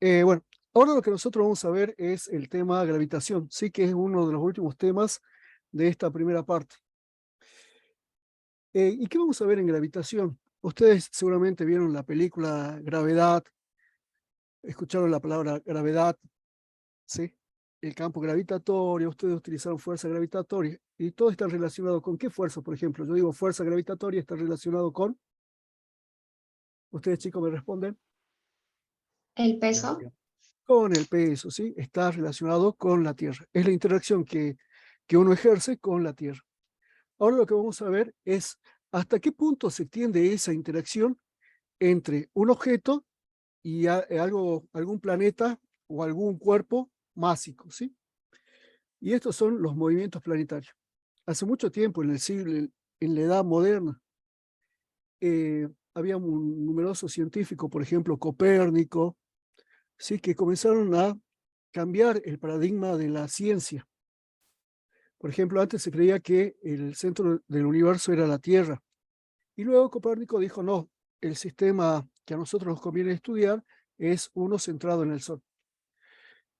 Bueno, ahora lo que nosotros vamos a ver es el tema gravitación, sí que es uno de los últimos temas de esta primera parte. ¿Y qué vamos a ver en gravitación? Ustedes seguramente vieron la película Gravedad, escucharon la palabra gravedad, ¿sí? El campo gravitatorio, ustedes utilizaron fuerza gravitatoria y todo está relacionado con qué fuerza, por ejemplo. Yo digo fuerza gravitatoria está relacionado con, ustedes chicos me responden, El peso, con el peso, ¿sí? Está relacionado con la Tierra. Es la interacción que uno ejerce con la Tierra. Ahora lo que vamos a ver es hasta qué punto se extiende esa interacción entre un objeto y algún planeta o algún cuerpo másico, ¿sí? Y estos son los movimientos planetarios. Hace mucho tiempo, en la edad moderna, había un numeroso científico, por ejemplo, Copérnico, ¿sí? Que comenzaron a cambiar el paradigma de la ciencia. Por ejemplo, antes se creía que el centro del universo era la Tierra. Y luego Copérnico dijo, no, el sistema que a nosotros nos conviene estudiar es uno centrado en el Sol.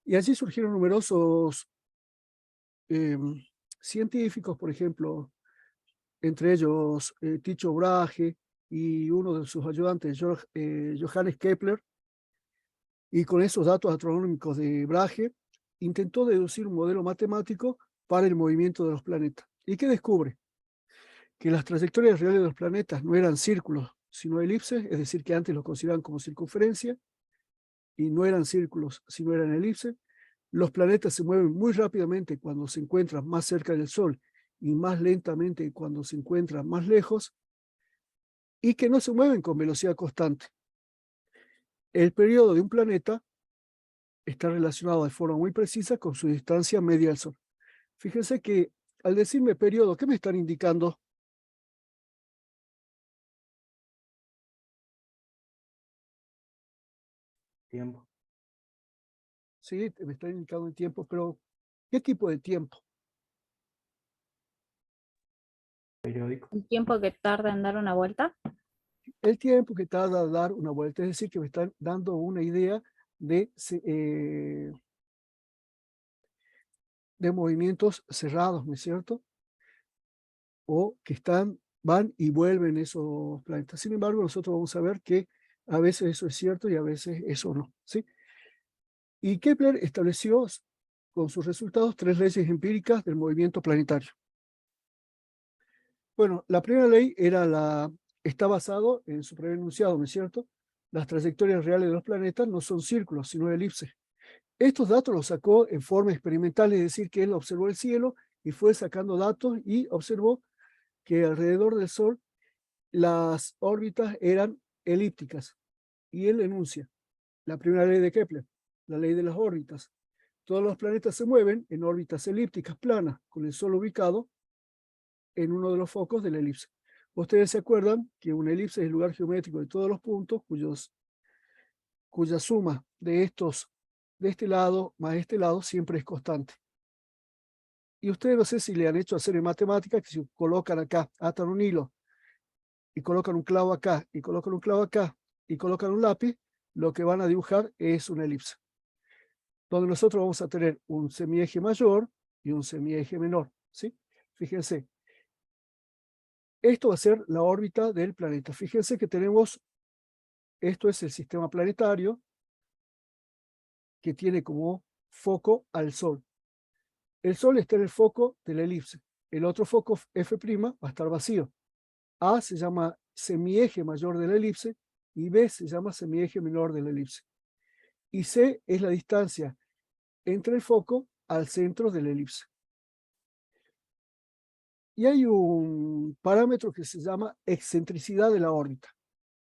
Y allí surgieron numerosos eh, científicos, por ejemplo, entre ellos Tycho Brahe y uno de sus ayudantes, Johannes Kepler, y con esos datos astronómicos de Brahe, intentó deducir un modelo matemático para el movimiento de los planetas. ¿Y qué descubre? Que las trayectorias reales de los planetas no eran círculos, sino elipses, es decir, que antes los consideraban como circunferencia, y no eran círculos, sino eran elipses. Los planetas se mueven muy rápidamente cuando se encuentran más cerca del Sol y más lentamente cuando se encuentran más lejos, y que no se mueven con velocidad constante. El periodo de un planeta está relacionado de forma muy precisa con su distancia media al Sol. Fíjense que al decirme periodo, ¿qué me están indicando? Tiempo. Sí, me están indicando el tiempo, pero ¿qué tipo de tiempo? Periódico. El tiempo que tarda en dar una vuelta. El tiempo que tarda a dar una vuelta, es decir, que me están dando una idea de movimientos cerrados, ¿no es cierto? O que van y vuelven esos planetas. Sin embargo, nosotros vamos a ver que a veces eso es cierto y a veces eso no, ¿sí? Y Kepler estableció con sus resultados 3 leyes empíricas del movimiento planetario. Bueno, la primera ley está basado en su primer enunciado, ¿no es cierto? Las trayectorias reales de los planetas no son círculos, sino elipses. Estos datos los sacó en forma experimental, es decir, que él observó el cielo y fue sacando datos y observó que alrededor del Sol las órbitas eran elípticas. Y él enuncia la primera ley de Kepler, la ley de las órbitas. Todos los planetas se mueven en órbitas elípticas planas, con el Sol ubicado en uno de los focos de la elipse. Ustedes se acuerdan que una elipse es el lugar geométrico de todos los puntos cuya suma de este lado más este lado siempre es constante. Y ustedes no sé si le han hecho hacer en matemáticas que si colocan acá, atan un hilo y colocan un clavo acá y colocan un clavo acá y colocan un lápiz, lo que van a dibujar es una elipse, donde nosotros vamos a tener un semieje mayor y un semieje menor, ¿sí? Fíjense, esto va a ser la órbita del planeta. Fíjense que tenemos, esto es el sistema planetario que tiene como foco al Sol. El Sol está en el foco de la elipse. El otro foco, F', va a estar vacío. A se llama semieje mayor de la elipse y B se llama semieje menor de la elipse. Y C es la distancia entre el foco al centro de la elipse. Y hay un parámetro que se llama excentricidad de la órbita.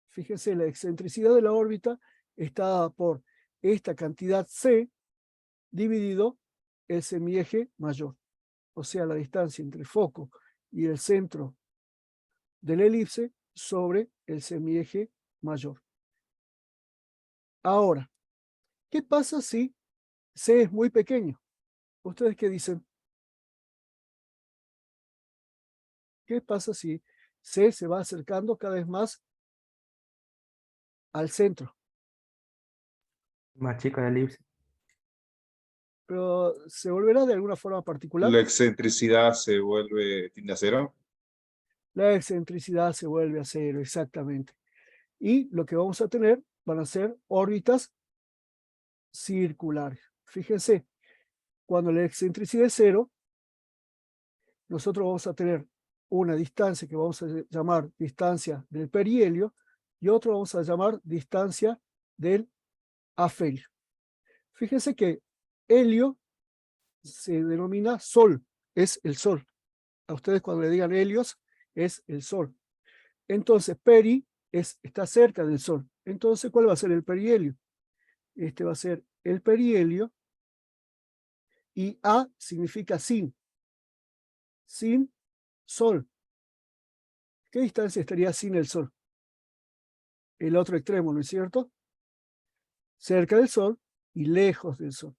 Fíjense, la excentricidad de la órbita está dada por esta cantidad C dividido el semieje mayor, o sea, la distancia entre el foco y el centro de la elipse sobre el semieje mayor. Ahora, ¿qué pasa si C es muy pequeño? ¿Ustedes qué dicen? ¿Qué pasa si C se va acercando cada vez más al centro? Más chica la elipse. Pero ¿se volverá de alguna forma particular? La excentricidad tiende a cero. La excentricidad se vuelve a cero, exactamente. Y lo que vamos a tener van a ser órbitas circulares. Fíjense, cuando la excentricidad es cero, nosotros vamos a tener una distancia que vamos a llamar distancia del perihelio y otro vamos a llamar distancia del afelio. Fíjense que helio se denomina sol, es el sol. A ustedes cuando le digan helios es el sol. Entonces peri está cerca del sol. Entonces, ¿cuál va a ser el perihelio? Este va a ser el perihelio y A significa sin sol. ¿Qué distancia estaría sin el sol? El otro extremo, ¿no es cierto? Cerca del sol y lejos del sol.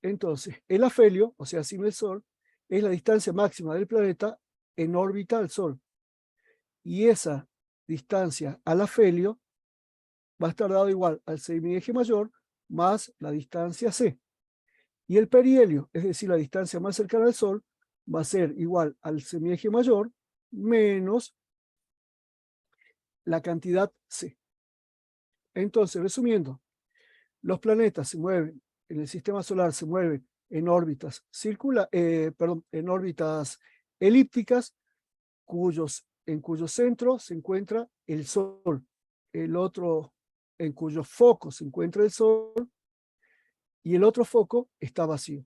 Entonces, el afelio, o sea, sin el sol, es la distancia máxima del planeta en órbita al sol. Y esa distancia al afelio va a estar dado igual al semieje mayor más la distancia c. Y el perihelio, es decir, la distancia más cercana al sol, va a ser igual al semieje mayor menos la cantidad c. Entonces, resumiendo, los planetas se mueven, en el sistema solar se mueven en órbitas en órbitas elípticas, en cuyo centro se encuentra el Sol, el otro en cuyo foco se encuentra el Sol y el otro foco está vacío.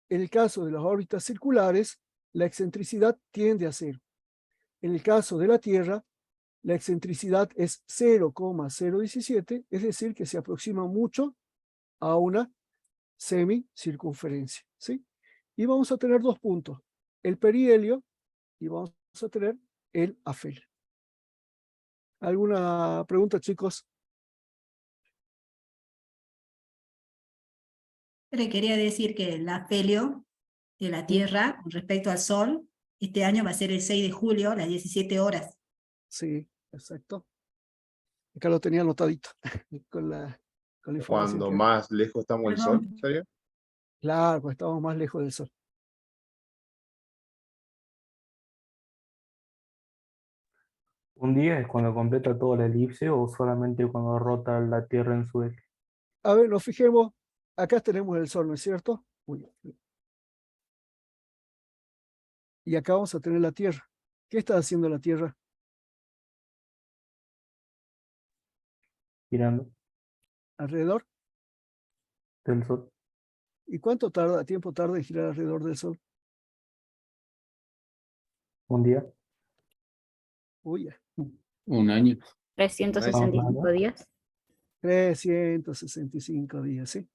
En el caso de las órbitas circulares, la excentricidad tiende a cero. En el caso de la Tierra, la excentricidad es 0,017, es decir, que se aproxima mucho a una semicircunferencia, ¿sí? Y vamos a tener dos puntos, el perihelio y vamos a tener el afelio. ¿Alguna pregunta, chicos? Quería decir que el afelio de la Tierra con respecto al Sol, este año va a ser el 6 de julio a las 17 horas. Sí, exacto. Acá lo tenía anotadito con la información. Cuando más lejos estamos del sol, Perdón. ¿sería? Claro, pues estamos más lejos del Sol. ¿Un día es cuando completa toda la elipse o solamente cuando rota la Tierra en su eje? A ver, nos fijemos, acá tenemos el Sol, ¿no es cierto? Uy. Y acá vamos a tener la Tierra. ¿Qué está haciendo la Tierra? Girando Alrededor. del Sol. ¿Y cuánto tiempo tarda en girar alrededor del Sol? Un día. Uy, ya. Un año. 365 días. 365 días, ¿sí?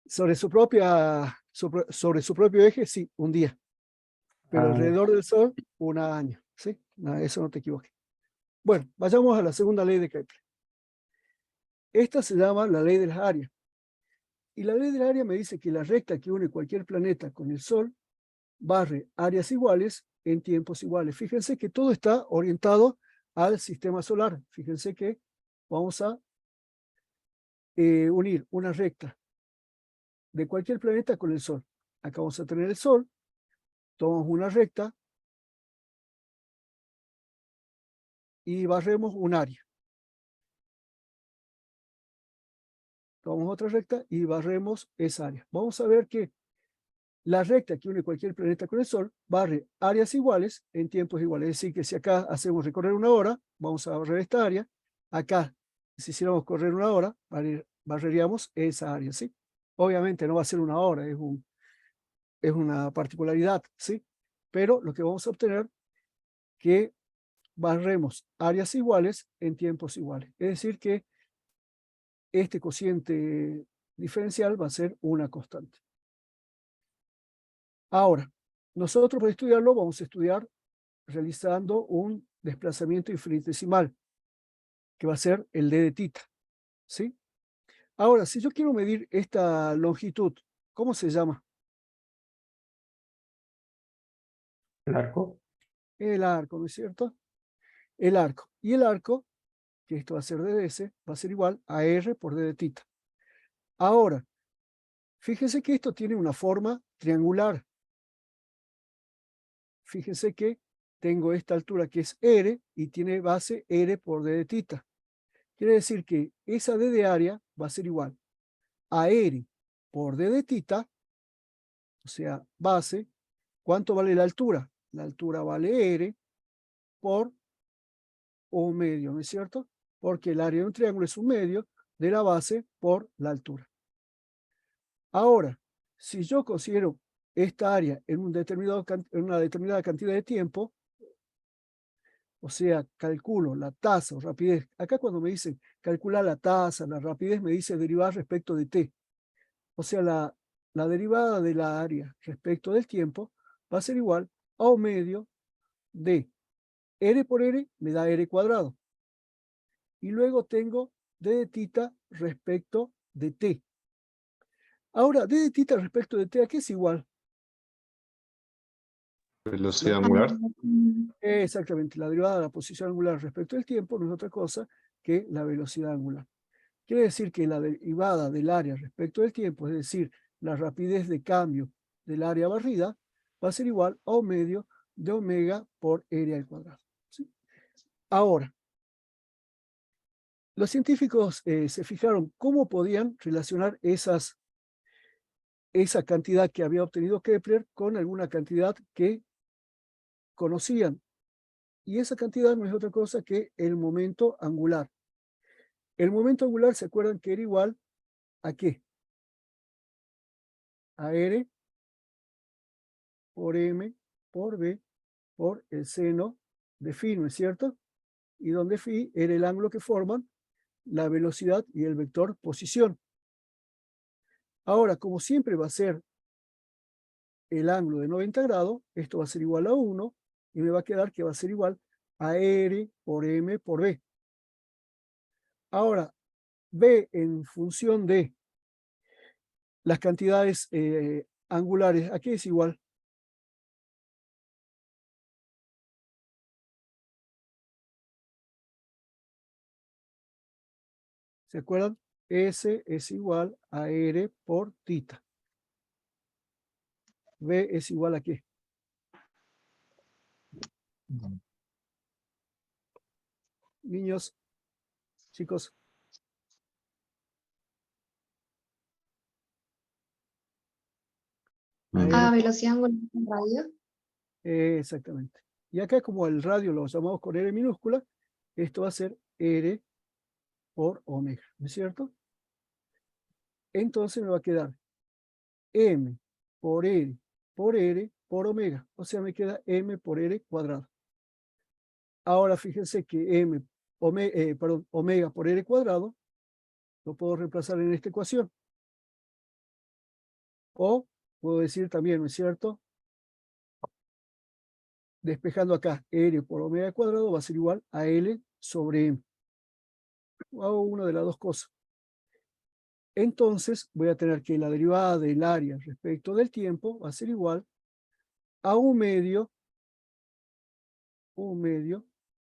Sobre su propio eje, sí, un día. Pero alrededor del Sol, un año, ¿sí? No, eso no te equivoques. Bueno, vayamos a la segunda ley de Kepler. Esta se llama la ley de las áreas. Y la ley del área me dice que la recta que une cualquier planeta con el Sol barre áreas iguales en tiempos iguales. Fíjense que todo está orientado al sistema solar. Fíjense que vamos a unir una recta de cualquier planeta con el Sol. Acá vamos a tener el Sol, tomamos una recta y barremos un área. Tomamos otra recta y barremos esa área. Vamos a ver que la recta que une cualquier planeta con el Sol barre áreas iguales en tiempos iguales. Es decir, que si acá hacemos recorrer una hora, vamos a barrer esta área. Acá, si hiciéramos correr una hora, barreríamos esa área, ¿sí? Obviamente no va a ser una hora, es una particularidad, ¿sí? Pero lo que vamos a obtener que barremos áreas iguales en tiempos iguales. Es decir, que este cociente diferencial va a ser una constante. Ahora, nosotros para estudiarlo vamos a estudiar realizando un desplazamiento infinitesimal, que va a ser el d de tita, ¿sí? Ahora, si yo quiero medir esta longitud, ¿cómo se llama? El arco. El arco, ¿no es cierto? El arco. Y el arco que esto va a ser d de S, va a ser igual a R por d de tita. Ahora, fíjense que esto tiene una forma triangular. Fíjense que tengo esta altura que es R y tiene base R por d de tita. Quiere decir que esa d de área va a ser igual a R por d de tita, o sea, base. ¿Cuánto vale la altura? La altura vale R por un medio, ¿no es cierto? Porque el área de un triángulo es un medio de la base por la altura. Ahora, si yo considero esta área en una determinada cantidad de tiempo, o sea, calculo la tasa o rapidez. Acá cuando me dicen calcular la tasa, la rapidez, me dice derivar respecto de t. O sea, la derivada de la área respecto del tiempo va a ser igual a un medio de R por R me da R cuadrado. Y luego tengo d de tita respecto de t. Ahora, d de tita respecto de t, ¿a qué es igual? Velocidad angular. Exactamente, la derivada de la posición angular respecto del tiempo no es otra cosa que la velocidad angular. Quiere decir que la derivada del área respecto del tiempo, es decir, la rapidez de cambio del área barrida, va a ser igual a un medio de omega por r al cuadrado. ¿Sí? Ahora, los científicos se fijaron cómo podían relacionar esa cantidad que había obtenido Kepler con alguna cantidad que conocían. Y esa cantidad no es otra cosa que el momento angular. El momento angular, ¿se acuerdan que era igual a qué? A R por M por B por el seno de phi, ¿no es cierto? Y donde phi era el ángulo que forman la velocidad y el vector posición. Ahora, como siempre va a ser el ángulo de 90 grados, esto va a ser igual a 1 y me va a quedar que va a ser igual a R por M por B. Ahora, B en función de las cantidades angulares, ¿a qué es igual? ¿Se acuerdan? S es igual a R por tita. B es igual a qué? Niños, chicos. A velocidad angular en radio. Exactamente. Y acá como el radio lo llamamos con R minúscula, esto va a ser R por omega, ¿no es cierto? Entonces me va a quedar M por R por omega. O sea, me queda M por R cuadrado. Ahora fíjense que omega por R cuadrado lo puedo reemplazar en esta ecuación. O puedo decir también, ¿no es cierto? Despejando acá, R por omega cuadrado va a ser igual a L sobre M. Hago una de las dos cosas. Entonces voy a tener que la derivada del área respecto del tiempo va a ser igual a un medio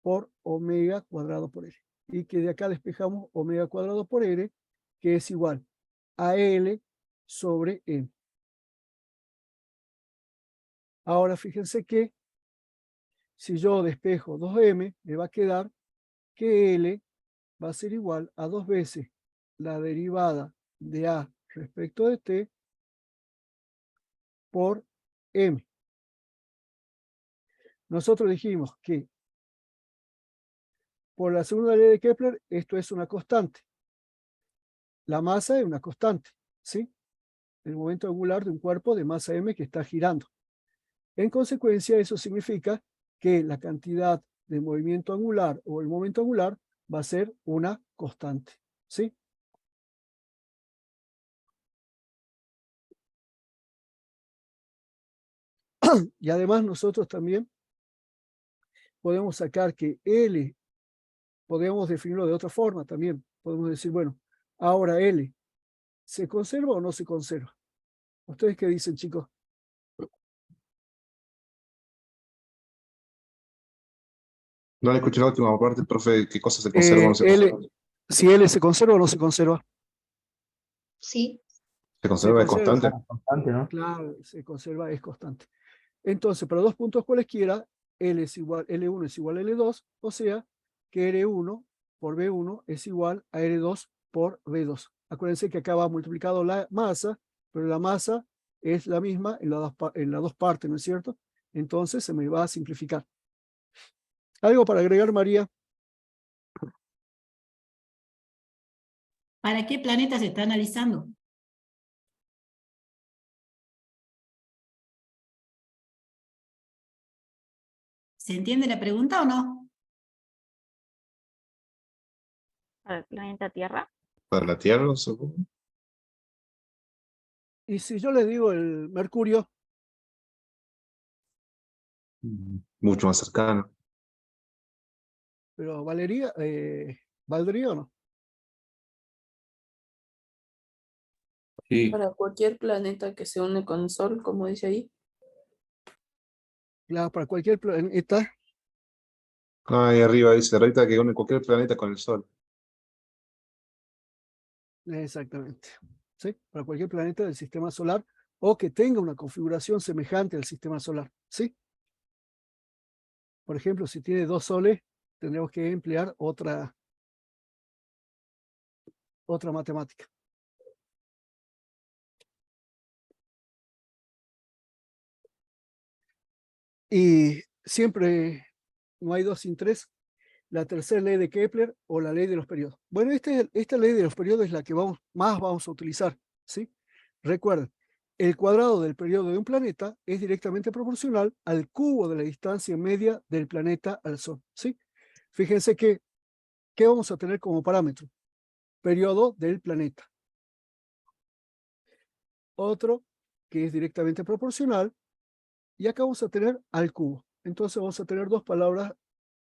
por omega cuadrado por R. Y que de acá despejamos omega cuadrado por R, que es igual a L sobre M. Ahora fíjense que si yo despejo 2M, me va a quedar que L va a ser igual a 2 veces la derivada de A respecto de T por M. Nosotros dijimos que por la segunda ley de Kepler, esto es una constante. La masa es una constante, ¿sí? El momento angular de un cuerpo de masa m que está girando. En consecuencia, eso significa que la cantidad de movimiento angular o el momento angular va a ser una constante, ¿sí? Y además nosotros también podemos sacar que L, podemos definirlo de otra forma también. Podemos decir, bueno, ahora L, ¿se conserva o no se conserva? ¿Ustedes qué dicen, chicos? No le escuché la última parte, profe, ¿qué cosa se conserva o no se L, conserva? si L se conserva o no se conserva. Sí. ¿Se Se conserva de conserva, constante? Constante, ¿no? claro, se conserva, es constante. Entonces, para dos puntos cualesquiera, L1 es igual a L2, o sea que R1 por B1 es igual a R2 por B2. Acuérdense que acá va multiplicado la masa, pero la masa es la misma en las dos partes, ¿no es cierto? Entonces se me va a simplificar. ¿Algo para agregar, María? ¿Para qué planeta se está analizando? ¿Se entiende la pregunta o no? ¿Para el planeta Tierra? ¿Para la Tierra, supongo? Y si yo les digo el Mercurio, Mucho más cercano. pero ¿valdría o no? Sí. Para cualquier planeta que se une con el Sol, como dice ahí. Claro, para cualquier planeta, Ahí arriba dice, ahorita que une cualquier planeta con el Sol. exactamente. ¿Sí? Para cualquier planeta del sistema solar o que tenga una configuración semejante al sistema solar. ¿Sí? Por ejemplo, si tiene dos soles, tendremos que emplear otra matemática. Y siempre no hay dos sin tres. La tercera ley de Kepler o la ley de los periodos. Bueno, esta ley de los periodos es la que más vamos a utilizar. ¿Sí? Recuerden, el cuadrado del periodo de un planeta es directamente proporcional al cubo de la distancia media del planeta al Sol. ¿Sí? Fíjense que, ¿qué vamos a tener como parámetro? Periodo del planeta. Otro que es directamente proporcional, y acá vamos a tener al cubo. Entonces vamos a tener dos palabras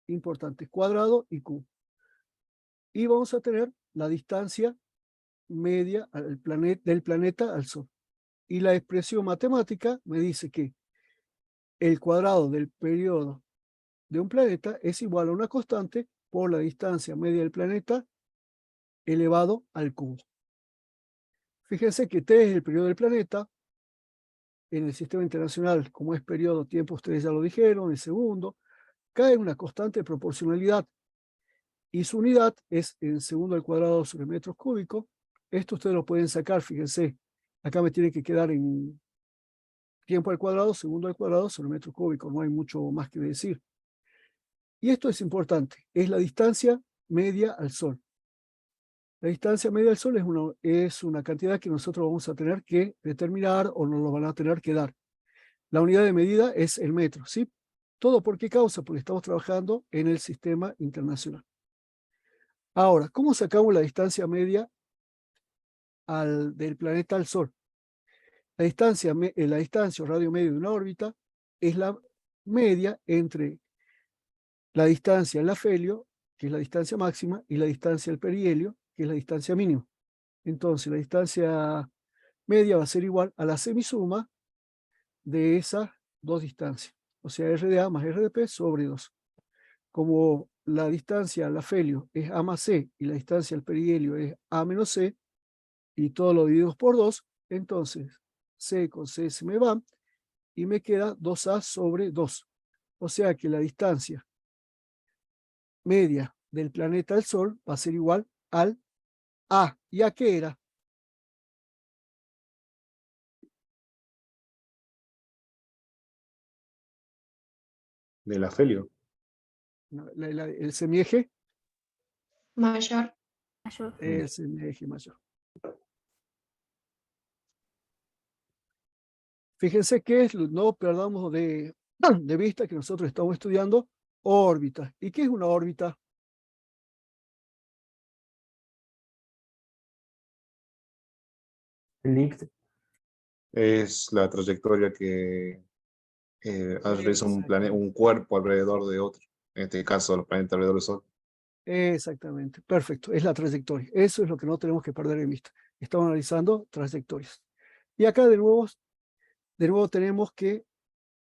importantes, cuadrado y cubo. Y vamos a tener la distancia media del planeta al Sol. Y la expresión matemática me dice que el cuadrado del periodo de un planeta es igual a una constante por la distancia media del planeta elevado al cubo. Fíjense que T es el periodo del planeta. En el sistema internacional, como es periodo tiempo, ustedes ya lo dijeron, el segundo, cae en una constante proporcionalidad. Y su unidad es en segundo al cuadrado sobre metros cúbicos. Esto ustedes lo pueden sacar, fíjense. Acá me tiene que quedar en tiempo al cuadrado, segundo al cuadrado sobre metros cúbicos. No hay mucho más que decir. Y esto es importante. Es la distancia media al Sol. La distancia media al Sol es una cantidad que nosotros vamos a tener que determinar o nos lo van a tener que dar. La unidad de medida es el metro, ¿sí? ¿Todo por qué causa? Porque estamos trabajando en el sistema internacional. Ahora, ¿cómo sacamos la distancia media del planeta al Sol? La distancia o radio medio de una órbita es la media entre la distancia al afelio, que es la distancia máxima, y la distancia al perihelio, que es la distancia mínima. Entonces, la distancia media va a ser igual a la semisuma de esas dos distancias. O sea, R de A más R de P sobre 2. Como la distancia al afelio es A más C y la distancia al perihelio es A menos C, y todo lo dividimos por 2, entonces C con C se me va y me queda 2A sobre 2. O sea que la distancia media del planeta al Sol va a ser igual al A. ¿Y A qué era? Del afelio. El semieje. Mayor. Mayor. El semieje mayor. Fíjense que no perdamos de vista que nosotros estamos estudiando órbitas. ¿Y qué es una órbita? Elipse. Es la trayectoria que realiza Exactamente. un cuerpo alrededor de otro. En este caso, los planetas alrededor del Sol. Exactamente, perfecto, es la trayectoria. Eso es lo que no tenemos que perder en vista. Estamos analizando trayectorias. Y acá de nuevo tenemos que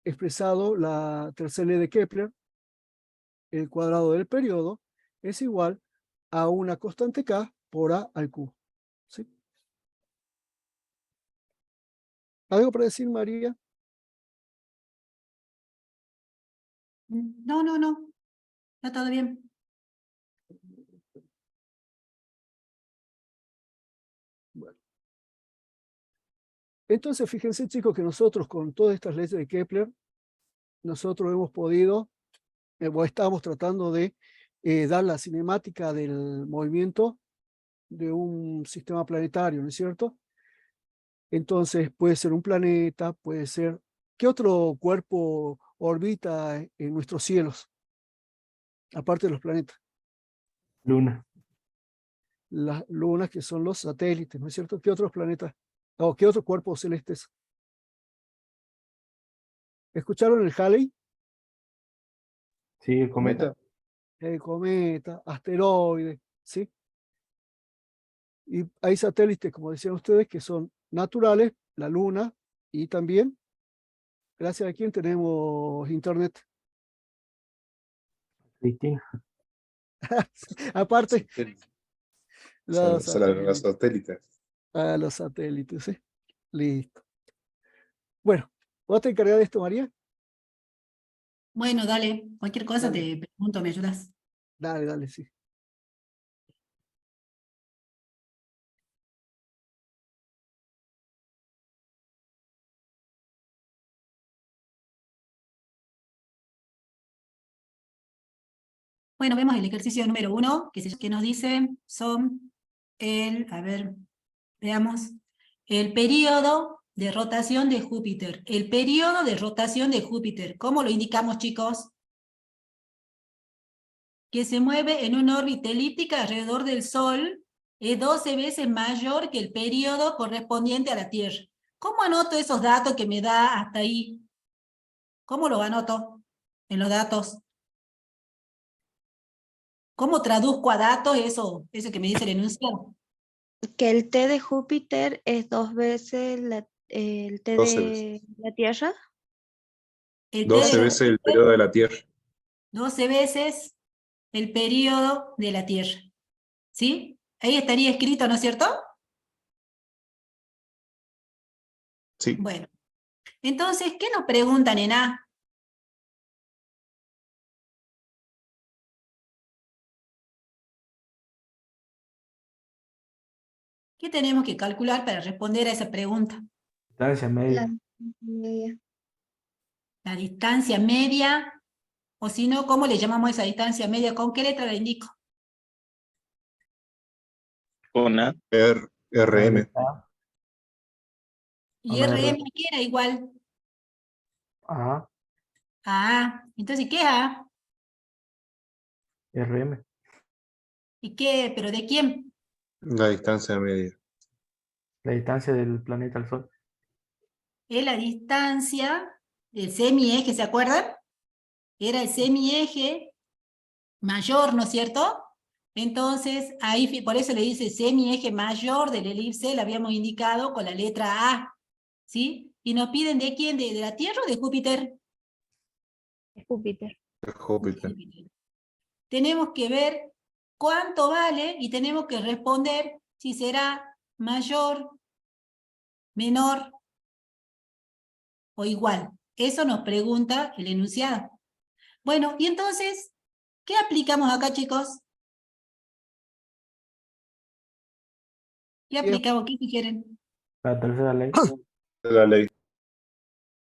expresado la tercera ley de Kepler, el cuadrado del periodo es igual a una constante K por A al cubo. ¿Sí? ¿Algo para decir, María? No, no, no. Está todo bien. Bueno. Entonces, fíjense, chicos, que nosotros con todas estas leyes de Kepler, nosotros hemos podido, o estamos tratando de dar la cinemática del movimiento de un sistema planetario, ¿no es cierto? Entonces, puede ser un planeta, puede ser... ¿Qué otro cuerpo orbita en nuestros cielos? Aparte de los planetas. Luna. Las lunas, que son los satélites, ¿no es cierto? ¿Qué otros planetas? O ¿qué otros cuerpos celestes? ¿Escucharon el Halley? Sí, el cometa. El cometa, asteroides, ¿sí? Y hay satélites, como decían ustedes, que son naturales, la Luna, y también, gracias a quien tenemos Internet. Cristina. Aparte, los Los satélites. satélites. Los satélites, ¿sí? Listo. Bueno, ¿vos te encargás de esto, María? Bueno, dale. Cualquier cosa Dale. te pregunto, ¿me ayudas? Dale, dale, sí. Bueno, vemos el ejercicio número 1, que nos dice, a ver, veamos, el periodo de rotación de Júpiter. El periodo de rotación de Júpiter, ¿cómo lo indicamos, chicos? Que se mueve en una órbita elíptica alrededor del Sol, es 12 veces mayor que el periodo correspondiente a la Tierra. ¿Cómo anoto esos datos que me da hasta ahí? ¿Cómo los anoto en los datos? ¿Cómo traduzco a datos eso que me dice el enunciado? Que el T de Júpiter es 2 veces el T 12 de la Tierra. El T 12 de veces el Júpiter, periodo de la Tierra. 12 veces el periodo de la Tierra. ¿Sí? Ahí estaría escrito, ¿no es cierto? Sí. Bueno. Entonces, ¿qué nos preguntan en A? ¿Qué tenemos que calcular para responder a esa pregunta? Distancia media. La media. La distancia media, o si no, ¿cómo le llamamos a esa distancia media? ¿Con qué letra la indico? Una. RM. Y Una RM R. aquí era igual Ajá. a A. Entonces, ¿qué es A? RM. ¿Y qué? ¿Pero de quién? La distancia media. La distancia del planeta al Sol. Es la distancia del semieje, ¿se acuerdan? Era el semieje mayor, ¿no es cierto? Entonces, ahí por eso le dice semieje mayor del elipse, lo habíamos indicado con la letra A, ¿sí? Y nos piden ¿de quién? ¿De la Tierra o de Júpiter? Júpiter. Júpiter. Júpiter. Tenemos que ver cuánto vale y tenemos que responder si será mayor, menor o igual. Eso nos pregunta el enunciado. Bueno, y entonces, ¿qué aplicamos acá, chicos? ¿Qué Bien. aplicamos? ¿Qué sugieren? La tercera ley. La ley.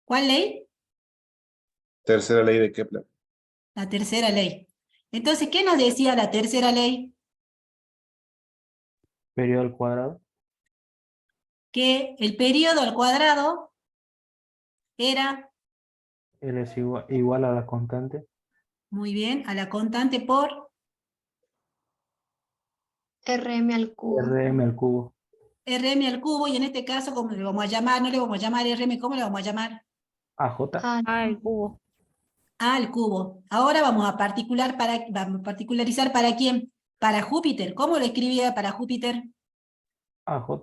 ¿Cuál ley? Tercera ley de Kepler. La tercera ley. Entonces, ¿qué nos decía la tercera ley? Periodo al cuadrado. Que el periodo al cuadrado era, L es igual a la constante. muy bien, a la constante por RM al cubo. RM al cubo. Rm al cubo, y en este caso, ¿cómo le vamos a llamar? No le vamos a llamar Rm, ¿cómo le vamos a llamar? AJ. Ah, el cubo. A al cubo. Ahora vamos a particularizar para quién. Para Júpiter. ¿Cómo lo escribía para Júpiter? AJ.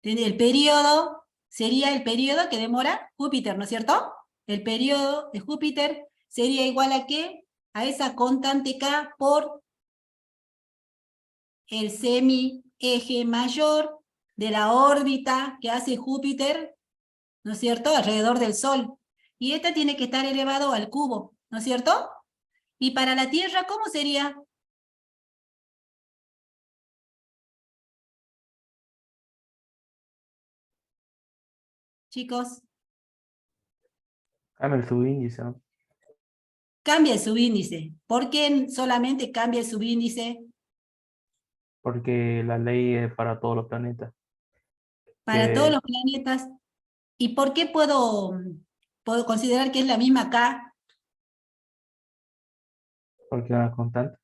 El periodo sería el periodo que demora Júpiter, ¿no es cierto? El periodo de Júpiter sería igual a ¿qué? a esa constante K por el semieje mayor de la órbita que hace Júpiter, ¿no es cierto?, alrededor del Sol. Y esta tiene que estar elevado al cubo, ¿no es cierto? Y para la Tierra, ¿cómo sería? Chicos, Cambia el subíndice, ¿no? cambia el subíndice. ¿Por qué solamente cambia el subíndice? Porque la ley es para todos los planetas. Para todos Que- los planetas. ¿Y por qué puedo considerar que es la misma K? Porque es una constante.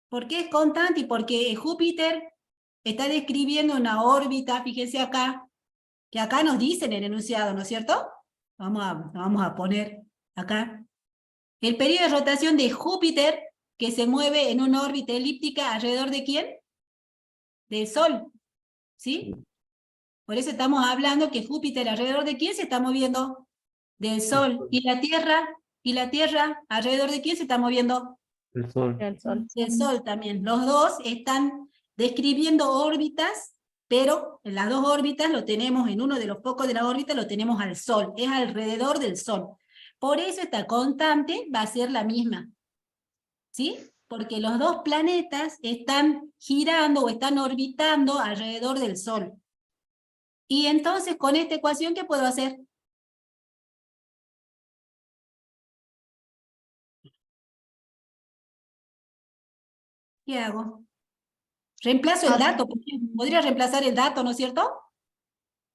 Porque es constante y porque Júpiter está describiendo una órbita, fíjense acá, que acá nos dice en el enunciado, ¿no es cierto? Vamos a poner acá. El periodo de rotación de Júpiter, que se mueve en una órbita elíptica, ¿alrededor de quién? Del Sol, ¿sí? Por eso estamos hablando que Júpiter, ¿alrededor de quién se está moviendo? Del Sol. ¿Y la Tierra, ¿alrededor de quién se está moviendo? El Sol. El Sol. Del Sol también. Los dos están describiendo órbitas, pero en las dos órbitas lo tenemos, en uno de los focos de la órbita lo tenemos al Sol, es alrededor del Sol. Por eso esta constante va a ser la misma, ¿sí? Porque los dos planetas están girando o están orbitando alrededor del Sol. Y entonces con esta ecuación, ¿qué puedo hacer? ¿Qué hago? Reemplazo el dato, podría reemplazar el dato, ¿no es cierto?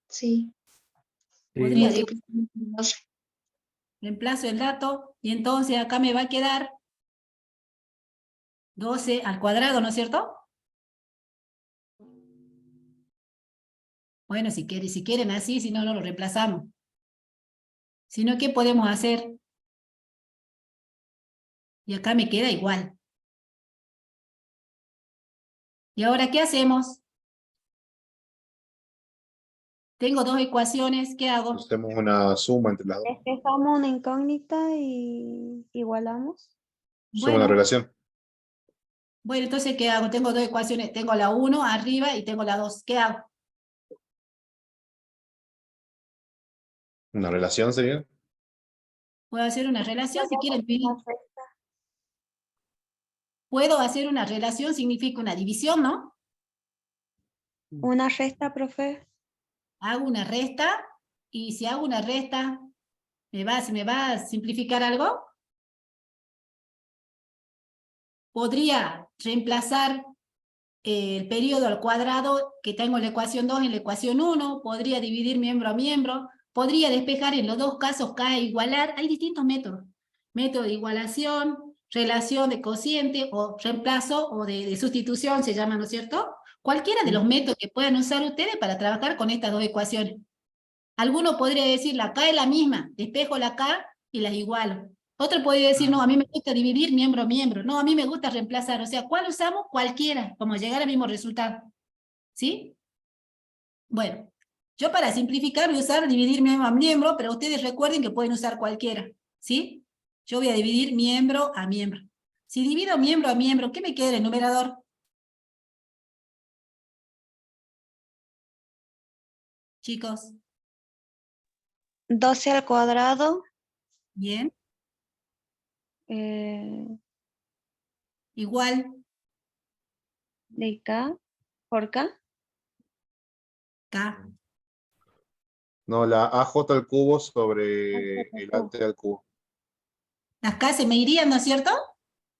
Sí. Sí. Podría Multiplicando por 12. reemplazo el dato, y entonces acá me va a quedar 12 al cuadrado, ¿no es cierto? Bueno, si quieren así, si no, no lo reemplazamos. Si no, ¿qué podemos hacer? Y acá me queda igual. ¿Y ahora qué hacemos? Tengo dos ecuaciones, ¿qué hago? Hacemos una suma entre las dos. Despejamos una incógnita y igualamos. Suma la Bueno, relación. bueno, entonces, ¿qué hago? Tengo dos ecuaciones, tengo la 1 arriba y tengo la 2. ¿Qué hago? Una relación sería. Puedo hacer una relación, si quieren. Una resta. Puedo hacer una relación, significa una división, ¿no? Una resta, profe. Hago una resta, y si hago una resta, ¿se me va a simplificar algo? Podría reemplazar el periodo al cuadrado que tengo en la ecuación 2 en la ecuación 1, podría dividir miembro a miembro, podría despejar en los dos casos K e igualar. Hay distintos métodos. Método de igualación, relación de cociente o reemplazo o de sustitución se llama, ¿no es cierto? Cualquiera de los métodos que puedan usar ustedes para trabajar con estas dos ecuaciones. Alguno podría decir, la K es la misma, despejo la K y las igualo. Otro podría decir, no, a mí me gusta dividir miembro a miembro. No, a mí me gusta reemplazar. O sea, ¿cuál usamos? Cualquiera, como llegar al mismo resultado. ¿Sí? Bueno, yo para simplificar voy a usar dividir miembro a miembro, pero ustedes recuerden que pueden usar cualquiera. ¿Sí? Yo voy a dividir miembro a miembro. Si divido miembro a miembro, ¿qué me queda en el numerador? Chicos, 12 al cuadrado. bien, igual, De K por K. K. No, la AJ al cubo sobre el AT al cubo. Las K se me irían, ¿no es cierto?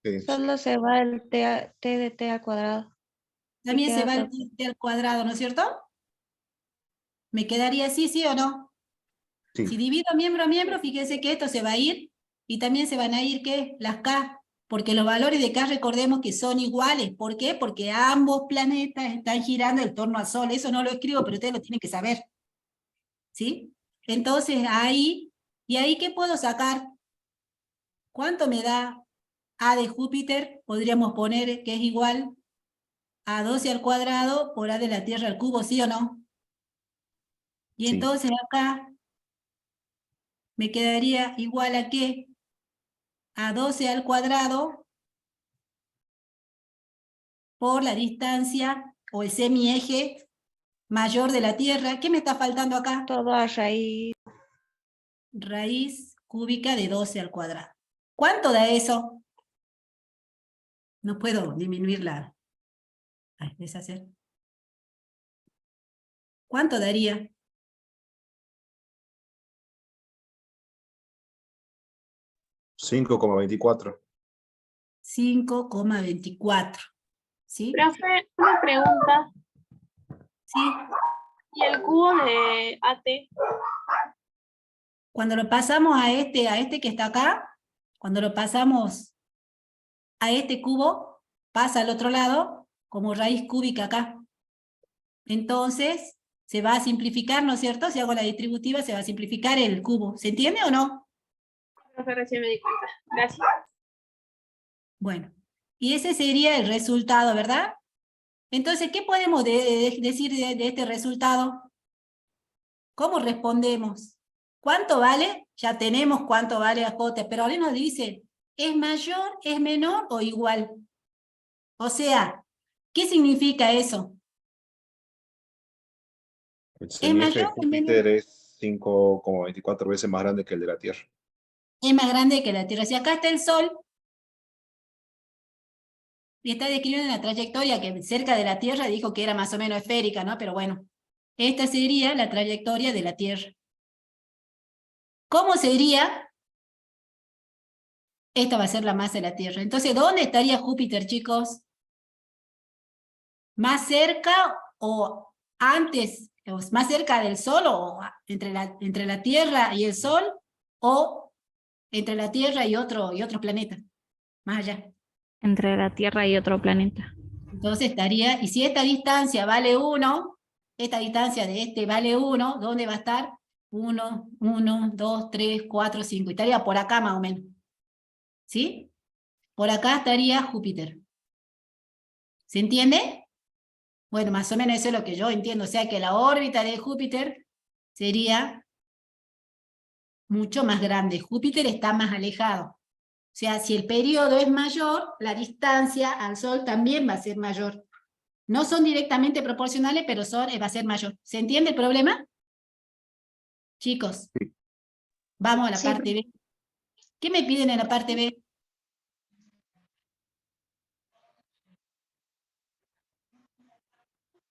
Sí. Solo se va el T de T al cuadrado. También se queda va el solo. T al cuadrado, ¿no es cierto? ¿Me quedaría así, sí o no? Sí. Si divido miembro a miembro, fíjense que esto se va a ir, y también se van a ir, ¿qué? Las K, porque los valores de K recordemos que son iguales. ¿Por qué? Porque ambos planetas están girando en torno al Sol. Eso no lo escribo, pero ustedes lo tienen que saber. ¿Sí? Entonces, ahí, ¿y ahí qué puedo sacar? ¿Cuánto me da A de Júpiter? Podríamos poner que es igual a 12 al cuadrado por A de la Tierra al cubo, ¿sí o no? Y Sí. entonces acá me quedaría igual a ¿qué? a 12 al cuadrado por la distancia o el semieje mayor de la Tierra. ¿Qué me está faltando acá? Todo a raíz. Raíz cúbica de 12 al cuadrado. ¿Cuánto da eso? No puedo disminuirla. Ay, deshacer. ¿Cuánto daría? $5,24. 5,24. ¿Sí? Profe, una pregunta. ¿Sí? ¿Y el cubo de AT? Cuando lo pasamos a este que está acá, cuando lo pasamos a este cubo, pasa al otro lado como raíz cúbica acá. Entonces, se va a simplificar, ¿no es cierto? Si hago la distributiva, se va a simplificar el cubo. ¿Se entiende o no? Profe, recién me di cuenta. Gracias. Bueno, y ese sería el resultado, ¿verdad? Entonces, ¿qué podemos decir de este resultado? ¿Cómo respondemos? ¿Cuánto vale? Ya tenemos cuánto vale AJ, pero ahora nos dice, ¿es mayor, es menor o igual? O sea, ¿qué significa eso? El semieje de mayor o menor? Júpiter es 5,24 veces más grande que el de la Tierra. Es más grande que la Tierra. Si acá está el Sol, y está describiendo la trayectoria que cerca de la Tierra dijo que era más o menos esférica, ¿no? Pero bueno, esta sería la trayectoria de la Tierra. ¿Cómo sería? Esta va a ser la masa de la Tierra. Entonces, ¿dónde estaría Júpiter, chicos? ¿Más cerca o antes, o más cerca del Sol, o entre la Tierra y el Sol, o entre la Tierra y otro planeta? Más allá. Entre la Tierra y otro planeta. Entonces estaría, y si esta distancia vale 1, esta distancia de este vale 1, ¿dónde va a estar? 1, 1, 2, 3, 4, 5. Estaría por acá más o menos. ¿Sí? Por acá estaría Júpiter. ¿Se entiende? Bueno, más o menos eso es lo que yo entiendo. O sea que la órbita de Júpiter sería mucho más grande. Júpiter está más alejado. O sea, si el periodo es mayor, la distancia al Sol también va a ser mayor. No son directamente proporcionales, pero va a ser mayor. ¿Se entiende el problema? Chicos, vamos a la Sí, parte B. ¿Qué me piden en la parte B?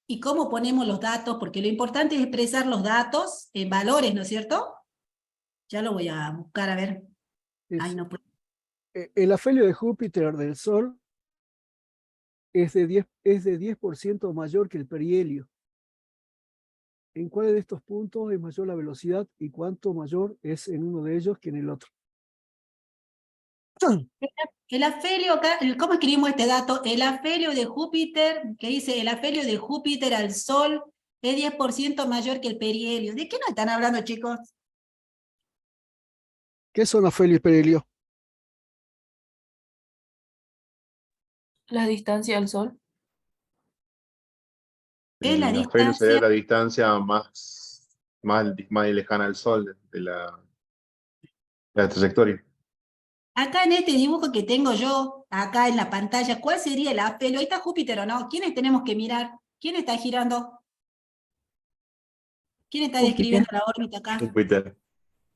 ¿Y cómo ponemos los datos? Porque lo importante es expresar los datos en valores, ¿no es cierto? Ya lo voy a buscar a ver. Ay, no puedo. El afelio de Júpiter del Sol es de 10% mayor que el perihelio. ¿En cuál de estos puntos es mayor la velocidad y cuánto mayor es en uno de ellos que en el otro? El afelio acá, ¿cómo escribimos este dato? El afelio de Júpiter, que dice el afelio de Júpiter al Sol es 10% mayor que el perihelio. ¿De qué nos están hablando, chicos? ¿Qué son afelio y perihelio? La distancia al Sol. Es la El afelio sería distancia. la distancia más lejana al Sol de la trayectoria. Acá en este dibujo que tengo yo, acá en la pantalla, ¿cuál sería el afelio? Ahí está Júpiter, ¿o no? ¿Quiénes tenemos que mirar? ¿Quién está girando? ¿Quién está describiendo la órbita acá? Júpiter.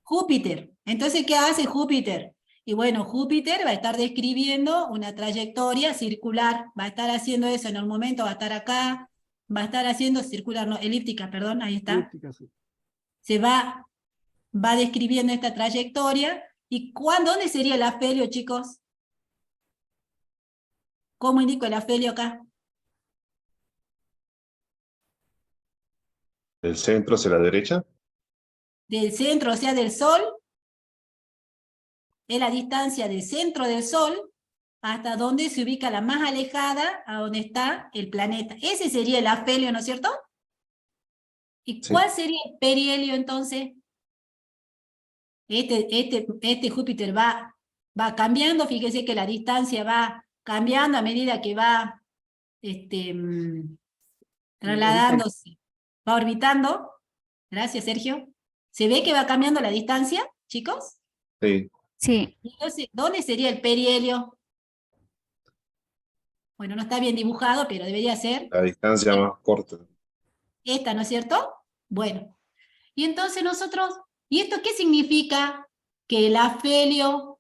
Júpiter. Entonces, ¿qué hace Júpiter? Y bueno, Júpiter va a estar describiendo una trayectoria circular, va a estar haciendo eso en un momento, va a estar acá, va a estar haciendo circular, no, elíptica, perdón, ahí está. Elíptica, sí. Se va describiendo esta trayectoria. ¿Y dónde sería el afelio, chicos? ¿Cómo indico el afelio acá? ¿El centro hacia la derecha? Del centro, o sea, del Sol, es la distancia del centro del Sol hasta donde se ubica la más alejada a donde está el planeta. Ese sería el afelio, ¿no es cierto? ¿Y Sí. cuál sería el perihelio entonces? Este Júpiter va cambiando, fíjese que la distancia va cambiando a medida que va trasladándose, va orbitando. Gracias, Sergio. ¿Se ve que va cambiando la distancia, chicos? Sí. Sí, Entonces, ¿dónde sería el perihelio? Bueno, no está bien dibujado, pero debería ser La distancia más corta. esta, ¿no es cierto? Bueno, y entonces nosotros, ¿y esto qué significa? Que el afelio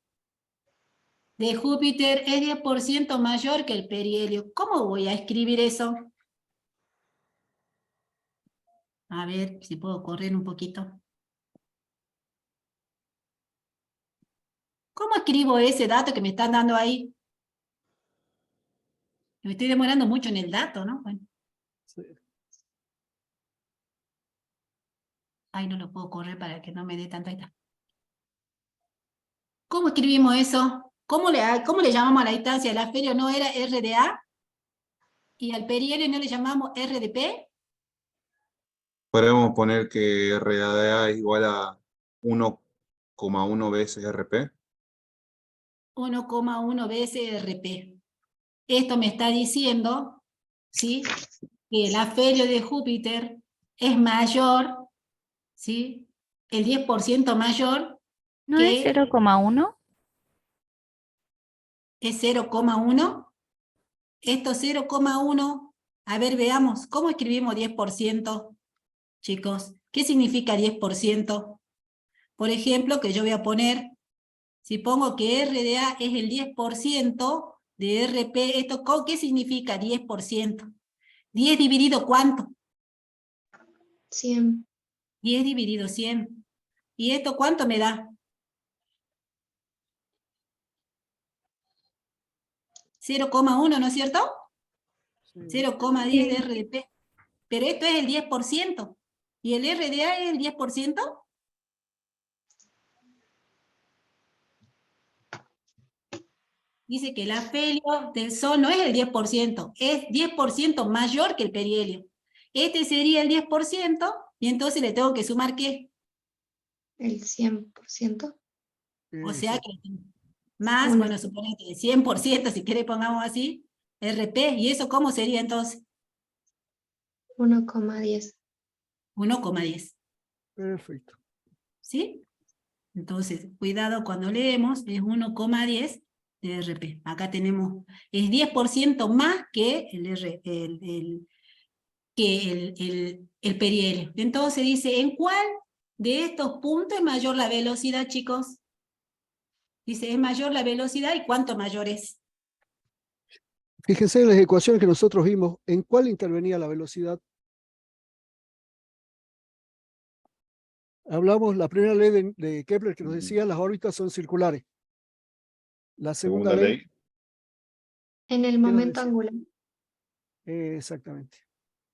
de Júpiter es 10% mayor que el perihelio. ¿Cómo voy a escribir eso? A ver si puedo correr un poquito. ¿Cómo escribo ese dato que me están dando ahí? Me estoy demorando mucho en el dato, ¿no? Bueno, Sí. ahí no lo puedo correr para que no me dé tanto. Ahí está. ¿Cómo escribimos eso? ¿Cómo le llamamos a la distancia? ¿El afelio no era RDA? ¿Y al perihelio no le llamamos RDP? Podemos poner que RDA es igual a 1,1 veces RP. 1,1 veces RP. Esto me está diciendo, ¿sí?, que el afelio de Júpiter es mayor, ¿sí?, el 10% mayor ¿no es que 0,1? es 0,1. Esto 0,1, a ver, veamos, ¿cómo escribimos 10%, chicos? ¿Qué significa 10%? Por ejemplo, que yo voy a poner, si pongo que RDA es el 10% de RP, ¿esto qué significa 10%? 10 dividido ¿cuánto? 100. 10 dividido 100. ¿Y esto cuánto me da? 0,1, ¿no es cierto? Sí. 0,10 de RDP. Pero esto es el 10%. ¿Y el RDA es el 10%? Dice que el afelio del Sol no es el 10%, es 10% mayor que el perihelio. Este sería el 10%, y entonces le tengo que sumar ¿qué? El 100%. O sea Exacto. que más, Uno. bueno, suponete el 100%, si querés pongamos así, RP, ¿y eso cómo sería entonces? 1,10. 1,10, Perfecto. ¿sí? Entonces, cuidado cuando leemos, es 1,10 de RP. Acá tenemos, es 10% más que el perihelio. Entonces dice, ¿en cuál de estos puntos es mayor la velocidad, chicos? Dice, es mayor la velocidad, ¿y cuánto mayor es? Fíjense en las ecuaciones que nosotros vimos, ¿en cuál intervenía la velocidad? Hablamos, la primera ley de Kepler que nos decía las órbitas son circulares. La segunda Segunda ley, ley. En el ¿qué nos momento decía? angular. Exactamente.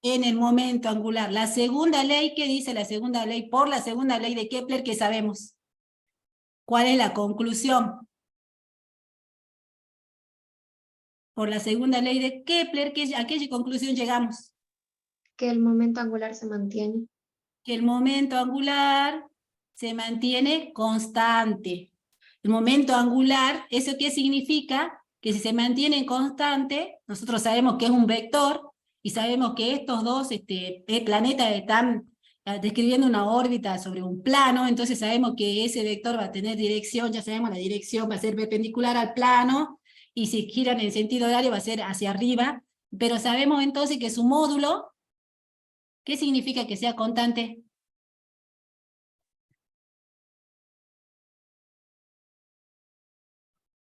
En el momento angular. La segunda ley, ¿qué dice la segunda ley? Por la segunda ley de Kepler, ¿qué sabemos? ¿Cuál es la conclusión? Por la segunda ley de Kepler, ¿a qué conclusión llegamos? Que el momento angular se mantiene. Que el momento angular se mantiene constante. El momento angular, ¿eso qué significa? Que si se mantiene constante, nosotros sabemos que es un vector, y sabemos que estos dos planetas están describiendo una órbita sobre un plano, entonces sabemos que ese vector va a tener dirección, ya sabemos la dirección va a ser perpendicular al plano, y si giran en sentido horario va a ser hacia arriba, pero sabemos entonces que su módulo, ¿qué significa que sea constante?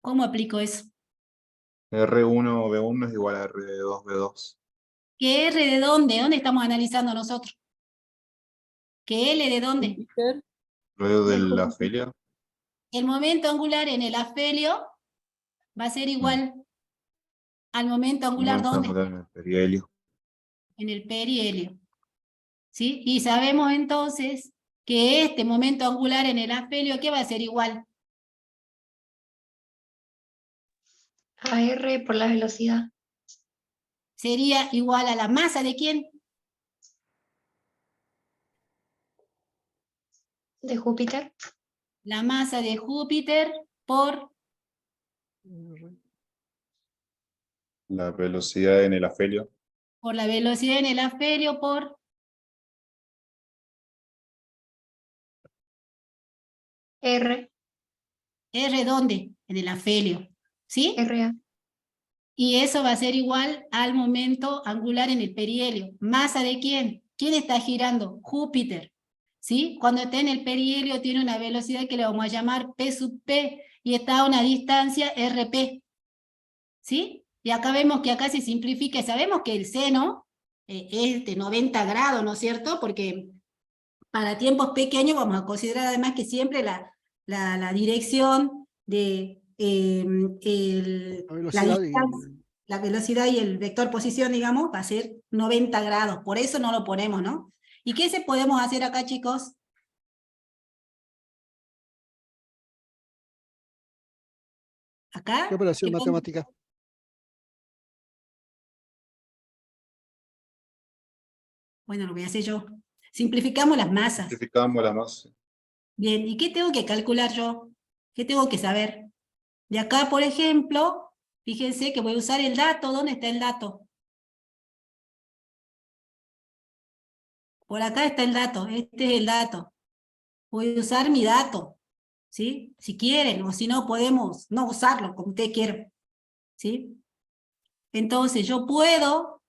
¿Cómo aplico eso? R1V1 es igual a R2V2. ¿Que R de dónde? ¿Dónde estamos analizando nosotros? ¿Que L de dónde? Júpiter, Luego de De la Júpiter. feria. El momento angular en el afelio va a ser igual al momento angular Momento ¿dónde? angular en el perihelio. En el perihelio. ¿Sí? Y sabemos entonces que este momento angular en el afelio, ¿qué va a ser igual? A R por la velocidad. Sería igual a la masa ¿de quién? De Júpiter. La masa de Júpiter por La velocidad en el afelio. la velocidad en el afelio por R. ¿R dónde? En el afelio, ¿sí? RA. Y eso va a ser igual al momento angular en el perihelio. ¿Masa de quién? ¿Quién está girando? Júpiter, ¿sí? Cuando está en el perihelio tiene una velocidad que le vamos a llamar P sub P y está a una distancia RP, ¿sí? Y acá vemos que acá se simplifica, sabemos que el seno es de 90 grados, ¿no es cierto? Porque para tiempos pequeños vamos a considerar además que siempre la dirección de La velocidad la velocidad y el vector posición, digamos, va a ser 90 grados, por eso no lo ponemos, ¿no? ¿Y qué se podemos hacer acá, chicos? Acá, ¿Qué operación ¿qué podemos- matemática? Bueno, lo voy a hacer yo. Simplificamos las masas. Simplificamos la masa. Bien, ¿y qué tengo que calcular yo? ¿Qué tengo que saber? De acá, por ejemplo, fíjense que voy a usar el dato. ¿Dónde está el dato? Por acá está el dato, este es el dato. Voy a usar mi dato, ¿sí? Si quieren, o si no, podemos no usarlo, como ustedes quieran, ¿sí? Entonces, yo puedo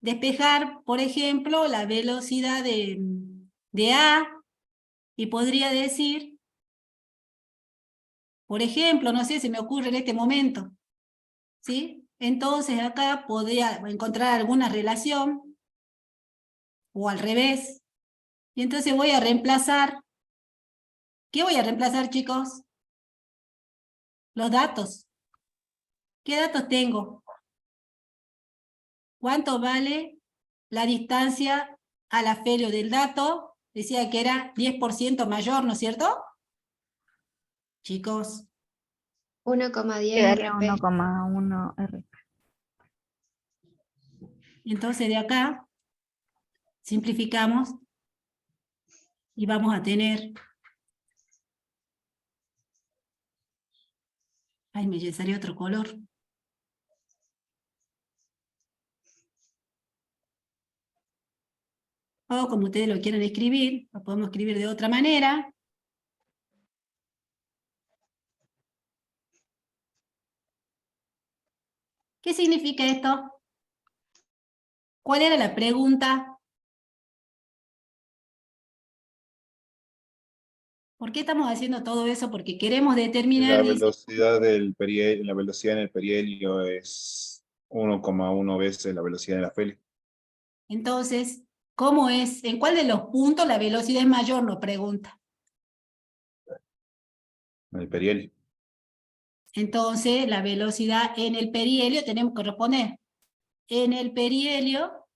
despejar, por ejemplo, la velocidad de A, y podría decir, por ejemplo, no sé, se me ocurre en este momento, ¿sí? Entonces acá podría encontrar alguna relación, o al revés, y entonces voy a reemplazar. ¿Qué voy a reemplazar, chicos? Los datos. ¿Qué datos tengo? ¿Cuánto vale la distancia al afelio del dato? Decía que era 10% mayor, ¿no es cierto? Chicos, 1,10 Quedaría RP. 1,1 R. entonces de acá simplificamos y vamos a tener... Ay, me salió otro color. O como ustedes lo quieran escribir, lo podemos escribir de otra manera. ¿Qué significa esto? ¿Cuál era la pregunta? ¿Por qué estamos haciendo todo eso? Porque queremos determinar... La dice, velocidad la velocidad en el perihelio es 1,1 veces la velocidad en la afelio. entonces, ¿cómo es? ¿En cuál de los puntos la velocidad es mayor? Nos pregunta. En el perihelio. Entonces, la velocidad en el perihelio tenemos que responder. En el perihelio,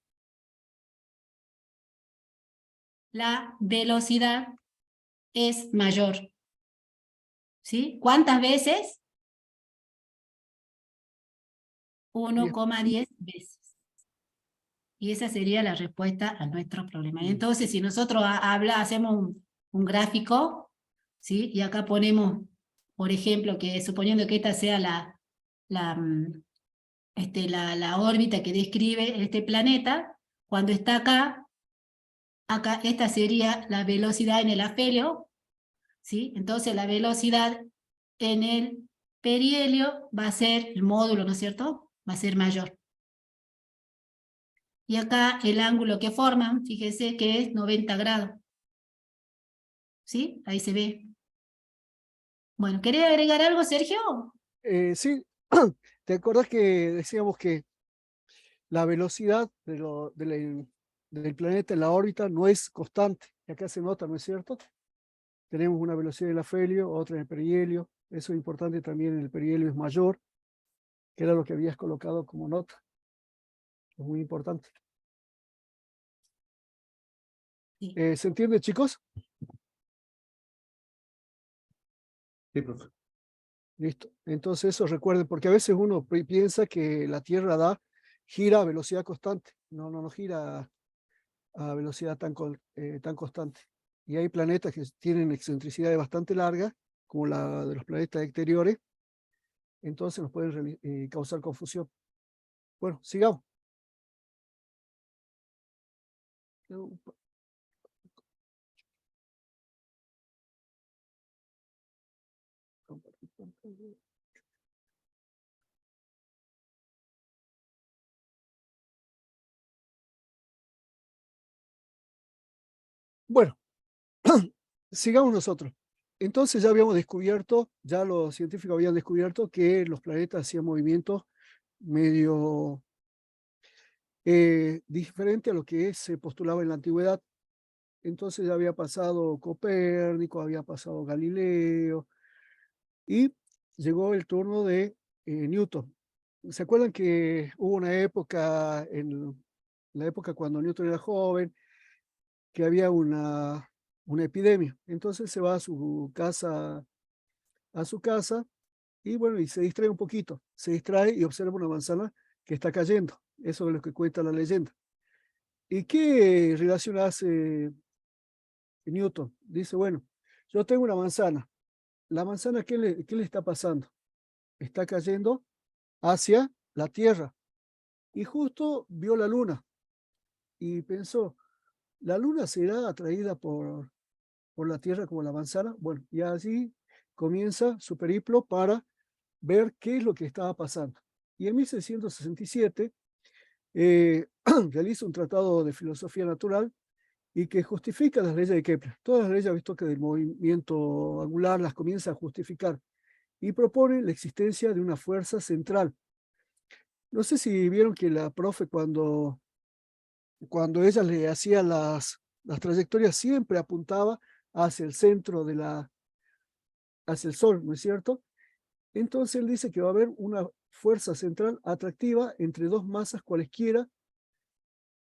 la velocidad es mayor. ¿Sí? ¿Cuántas veces? 1,10 veces. Y esa sería la respuesta a nuestro problema. Y entonces, si nosotros hacemos un gráfico, ¿sí? Y acá ponemos, por ejemplo, que suponiendo que esta sea la, la órbita que describe este planeta, cuando está acá, esta sería la velocidad en el afelio, ¿sí? Entonces la velocidad en el perihelio va a ser el módulo, ¿no es cierto? Va a ser mayor. Y acá el ángulo que forman, fíjese que es 90 grados. ¿Sí? Ahí se ve. Bueno, ¿querés agregar algo, Sergio? Sí, ¿te acuerdas que decíamos que la velocidad del planeta en la órbita no es constante? Y acá se nota, ¿no es cierto? Tenemos una velocidad en el afelio, otra en el perihelio. Eso es importante también, en el perihelio es mayor, que era lo que habías colocado como nota. Es muy importante. Sí. ¿Se entiende, chicos? Sí, profe. Listo. Entonces eso recuerden, porque a veces uno piensa que la Tierra gira a velocidad constante. No gira a velocidad tan constante. Y hay planetas que tienen excentricidades bastante largas, como la de los planetas exteriores, entonces nos pueden causar confusión. Bueno, sigamos. Bueno, sigamos nosotros. Entonces ya habíamos descubierto, ya los científicos habían descubierto que los planetas hacían movimientos medio diferente a lo que se postulaba en la antigüedad. Entonces ya había pasado Copérnico, había pasado Galileo, y llegó el turno de Newton. ¿Se acuerdan que hubo una época, en la época cuando Newton era joven, que había una epidemia? Entonces se va a su casa, y bueno, y se distrae un poquito, se distrae y observa una manzana que está cayendo. Eso es lo que cuenta la leyenda. ¿Y qué relación hace Newton? Dice, bueno, yo tengo una manzana. La manzana, qué le está pasando? Está cayendo hacia la Tierra. Y justo vio la luna y pensó, ¿la luna será atraída por la Tierra como la manzana? Bueno, y así comienza su periplo para ver qué es lo que estaba pasando. Y en 1667 realiza un tratado de filosofía natural y que justifica las leyes de Kepler. Todas las leyes, visto que del movimiento angular las comienza a justificar y propone la existencia de una fuerza central. No sé si vieron que la profe cuando ella le hacía las trayectorias siempre apuntaba hacia el centro hacia el Sol, ¿no es cierto? Entonces él dice que va a haber una fuerza central atractiva entre dos masas cualesquiera,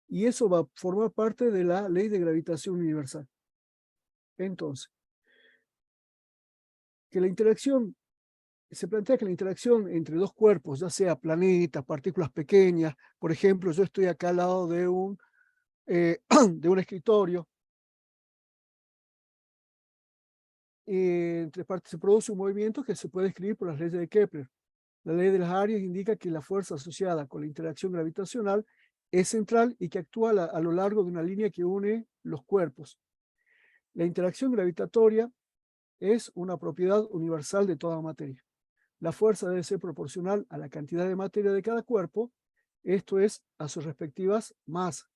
y eso va a formar parte de la ley de gravitación universal. Entonces, se plantea que la interacción entre dos cuerpos, ya sea planetas, partículas pequeñas, por ejemplo, yo estoy acá al lado de un escritorio, entre partes se produce un movimiento que se puede escribir por las leyes de Kepler. La ley de las áreas indica que la fuerza asociada con la interacción gravitacional es central y que actúa a lo largo de una línea que une los cuerpos. La interacción gravitatoria es una propiedad universal de toda materia. La fuerza debe ser proporcional a la cantidad de materia de cada cuerpo, esto es, a sus respectivas masas.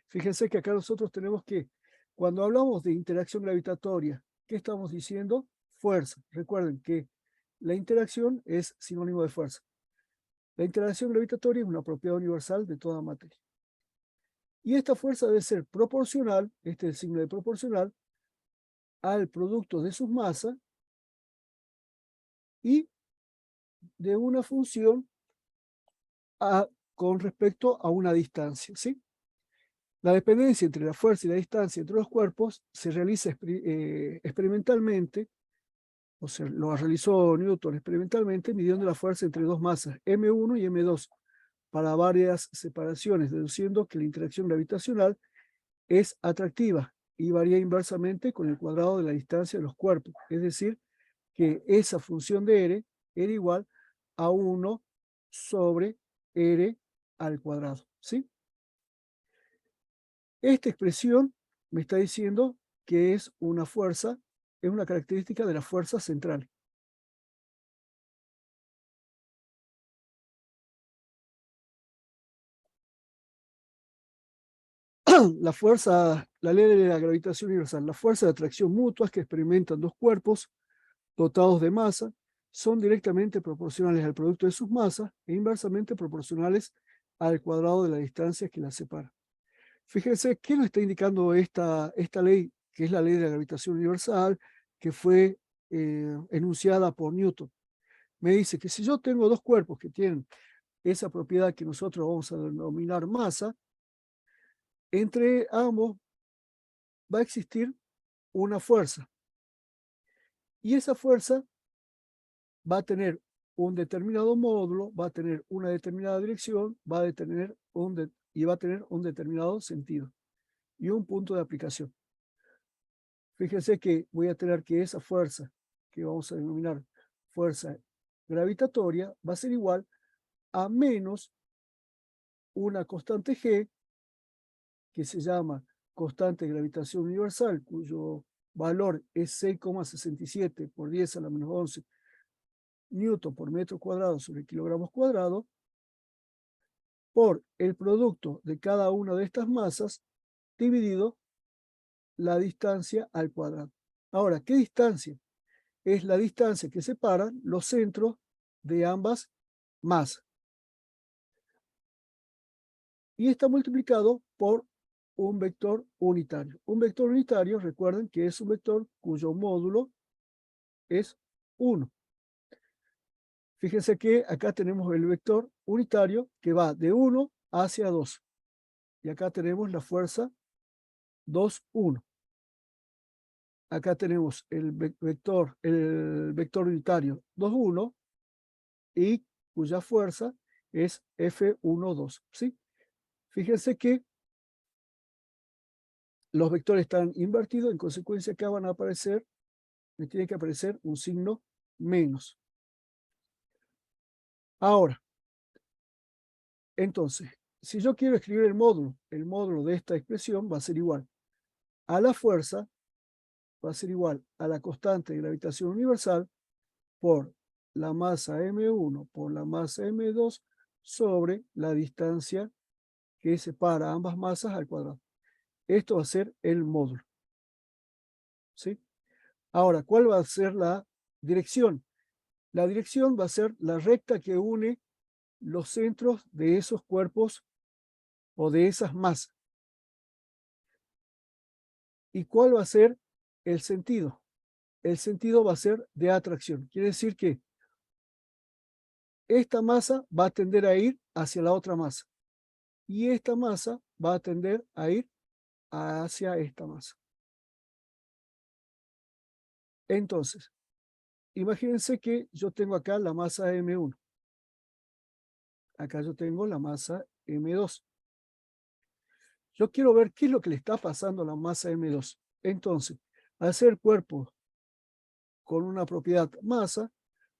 Fíjense que acá nosotros tenemos que, cuando hablamos de interacción gravitatoria, ¿qué estamos diciendo? Fuerza. Recuerden que la interacción es sinónimo de fuerza. La interacción gravitatoria es una propiedad universal de toda materia. Y esta fuerza debe ser proporcional, este es el signo de proporcional, al producto de sus masas y de una función con respecto a una distancia, ¿sí? La dependencia entre la fuerza y la distancia entre los cuerpos se realiza experimentalmente, o sea, lo realizó Newton experimentalmente midiendo la fuerza entre dos masas, M1 y M2, para varias separaciones, deduciendo que la interacción gravitacional es atractiva y varía inversamente con el cuadrado de la distancia de los cuerpos. Es decir, que esa función de R era igual a 1 sobre R al cuadrado, ¿sí? Esta expresión me está diciendo que es una fuerza, es una característica de la fuerza central. La ley de la gravitación universal, la fuerza de atracción mutuas que experimentan dos cuerpos dotados de masa son directamente proporcionales al producto de sus masas e inversamente proporcionales al cuadrado de la distancia que las separa. Fíjense, ¿qué nos está indicando esta ley, que es la ley de la gravitación universal, que fue enunciada por Newton? Me dice que si yo tengo dos cuerpos que tienen esa propiedad que nosotros vamos a denominar masa, entre ambos va a existir una fuerza. Y esa fuerza va a tener un determinado módulo, va a tener una determinada dirección, va a tener un determinado sentido y un punto de aplicación. Fíjense que voy a tener que esa fuerza, que vamos a denominar fuerza gravitatoria, va a ser igual a menos una constante G, que se llama constante de gravitación universal, cuyo valor es 6,67 por 10 a la menos 11 newton por metro cuadrado sobre kilogramos cuadrados por el producto de cada una de estas masas dividido la distancia al cuadrado. Ahora, ¿qué distancia? Es la distancia que separan los centros de ambas masas. Y está multiplicado por un vector unitario. Un vector unitario, recuerden que es un vector cuyo módulo es 1. Fíjense que acá tenemos el vector unitario que va de 1 hacia 2. Y acá tenemos la fuerza 2, 1. Acá tenemos el vector unitario 2, 1 y cuya fuerza es F1, 2. ¿Sí? Fíjense que los vectores están invertidos, en consecuencia acá van a aparecer, me tiene que aparecer un signo menos. Ahora, entonces, si yo quiero escribir el módulo de esta expresión va a ser igual a la fuerza, va a ser igual a la constante de gravitación universal por la masa M1 por la masa M2 sobre la distancia que separa ambas masas al cuadrado. Esto va a ser el módulo. ¿Sí? Ahora, ¿cuál va a ser la dirección? La dirección va a ser la recta que une los centros de esos cuerpos o de esas masas. ¿Y cuál va a ser el sentido? El sentido va a ser de atracción. Quiere decir que esta masa va a tender a ir hacia la otra masa. Y esta masa va a tender a ir hacia esta masa. Entonces, imagínense que yo tengo acá la masa M1. Acá yo tengo la masa M2. Yo quiero ver qué es lo que le está pasando a la masa M2. Entonces, al ser cuerpo con una propiedad masa,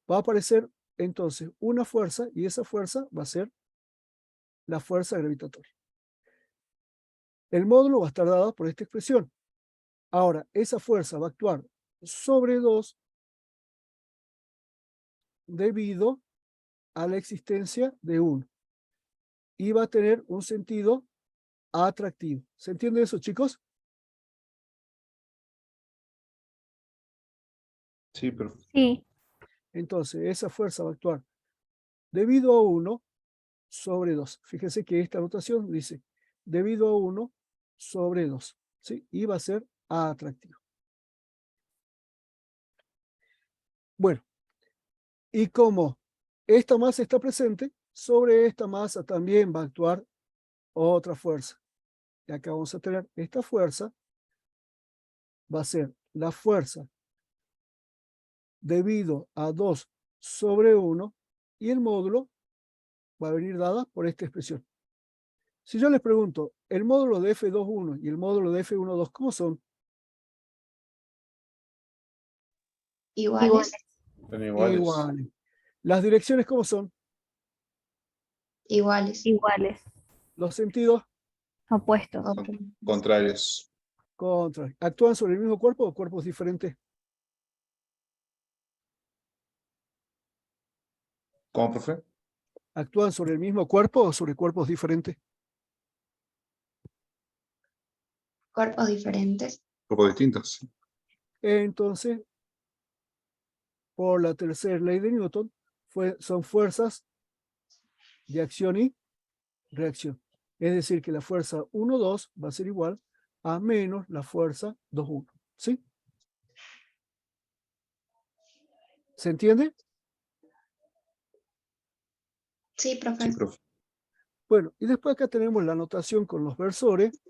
va a aparecer entonces una fuerza y esa fuerza va a ser la fuerza gravitatoria. El módulo va a estar dado por esta expresión. Ahora, esa fuerza va a actuar sobre 2 debido a la existencia de 1. Y va a tener un sentido atractivo. ¿Se entiende eso, chicos? Sí, pero Sí, Entonces, esa fuerza va a actuar debido a 1 sobre 2. Fíjense que esta notación dice debido a 1 sobre 2. ¿Sí? Y va a ser atractivo. Bueno, y como esta masa está presente, sobre esta masa también va a actuar otra fuerza. Y acá vamos a tener esta fuerza, va a ser la fuerza debido a 2 sobre 1 y el módulo va a venir dada por esta expresión. Si yo les pregunto, el módulo de F2,1 y el módulo de F1,2, ¿cómo son? Iguales. son iguales. Iguales. ¿Las direcciones cómo son? Iguales. iguales, ¿Los sentidos? opuestos. Contrarios. Contra. ¿Actúan sobre el mismo cuerpo o cuerpos diferentes? ¿Cómo, profe? ¿Actúan sobre el mismo cuerpo o sobre cuerpos diferentes? Cuerpos diferentes. Poco distintos. Entonces, por la tercera ley de Newton, son fuerzas de acción y reacción. Es decir, que la fuerza 1,2 va a ser igual a menos la fuerza 2,1. ¿Sí? ¿Se entiende? Sí, profe. Sí, profe. Bueno, y después acá tenemos la notación con los versores.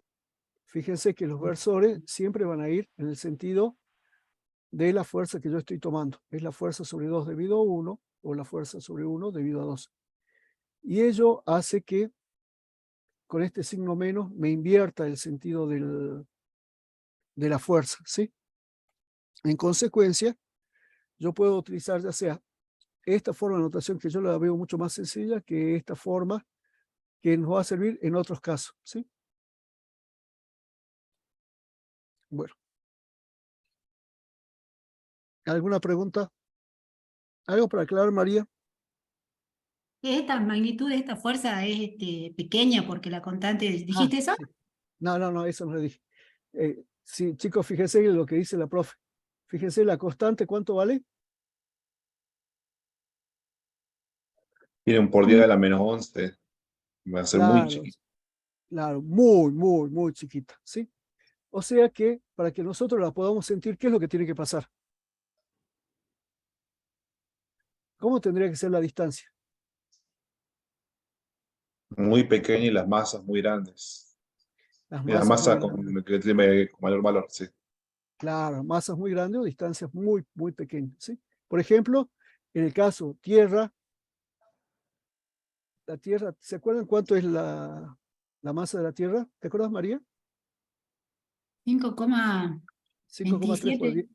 Fíjense que los versores siempre van a ir en el sentido de la fuerza que yo estoy tomando. Es la fuerza sobre 2 debido a 1 o la fuerza sobre 1 debido a 2. Y ello hace que con este signo menos me invierta el sentido de la fuerza, ¿sí? En consecuencia, yo puedo utilizar ya sea esta forma de notación que yo la veo mucho más sencilla que esta forma que nos va a servir en otros casos, ¿sí? Bueno. ¿Alguna pregunta? ¿Algo para aclarar, María? Esta magnitud de esta fuerza es pequeña porque la constante, ¿dijiste eso? Sí. No, eso no lo dije. Sí, chicos, fíjense en lo que dice la profe. Fíjense la constante, ¿cuánto vale? Tienen por 10 a la menos 11. Va a ser muy Claro, chiquito. claro, muy chiquita, ¿sí? O sea que para que nosotros la podamos sentir, ¿qué es lo que tiene que pasar? ¿Cómo tendría que ser la distancia? Muy pequeña y las masas muy grandes. Las Y las masas muy masas grandes. que tiene mayor valor, sí. Claro, masas muy grandes o distancias muy pequeñas, ¿sí? Por ejemplo, en el caso Tierra, la Tierra, ¿se acuerdan cuánto es la masa de la Tierra? ¿Te acuerdas, María? 5,3 por 10. 5,27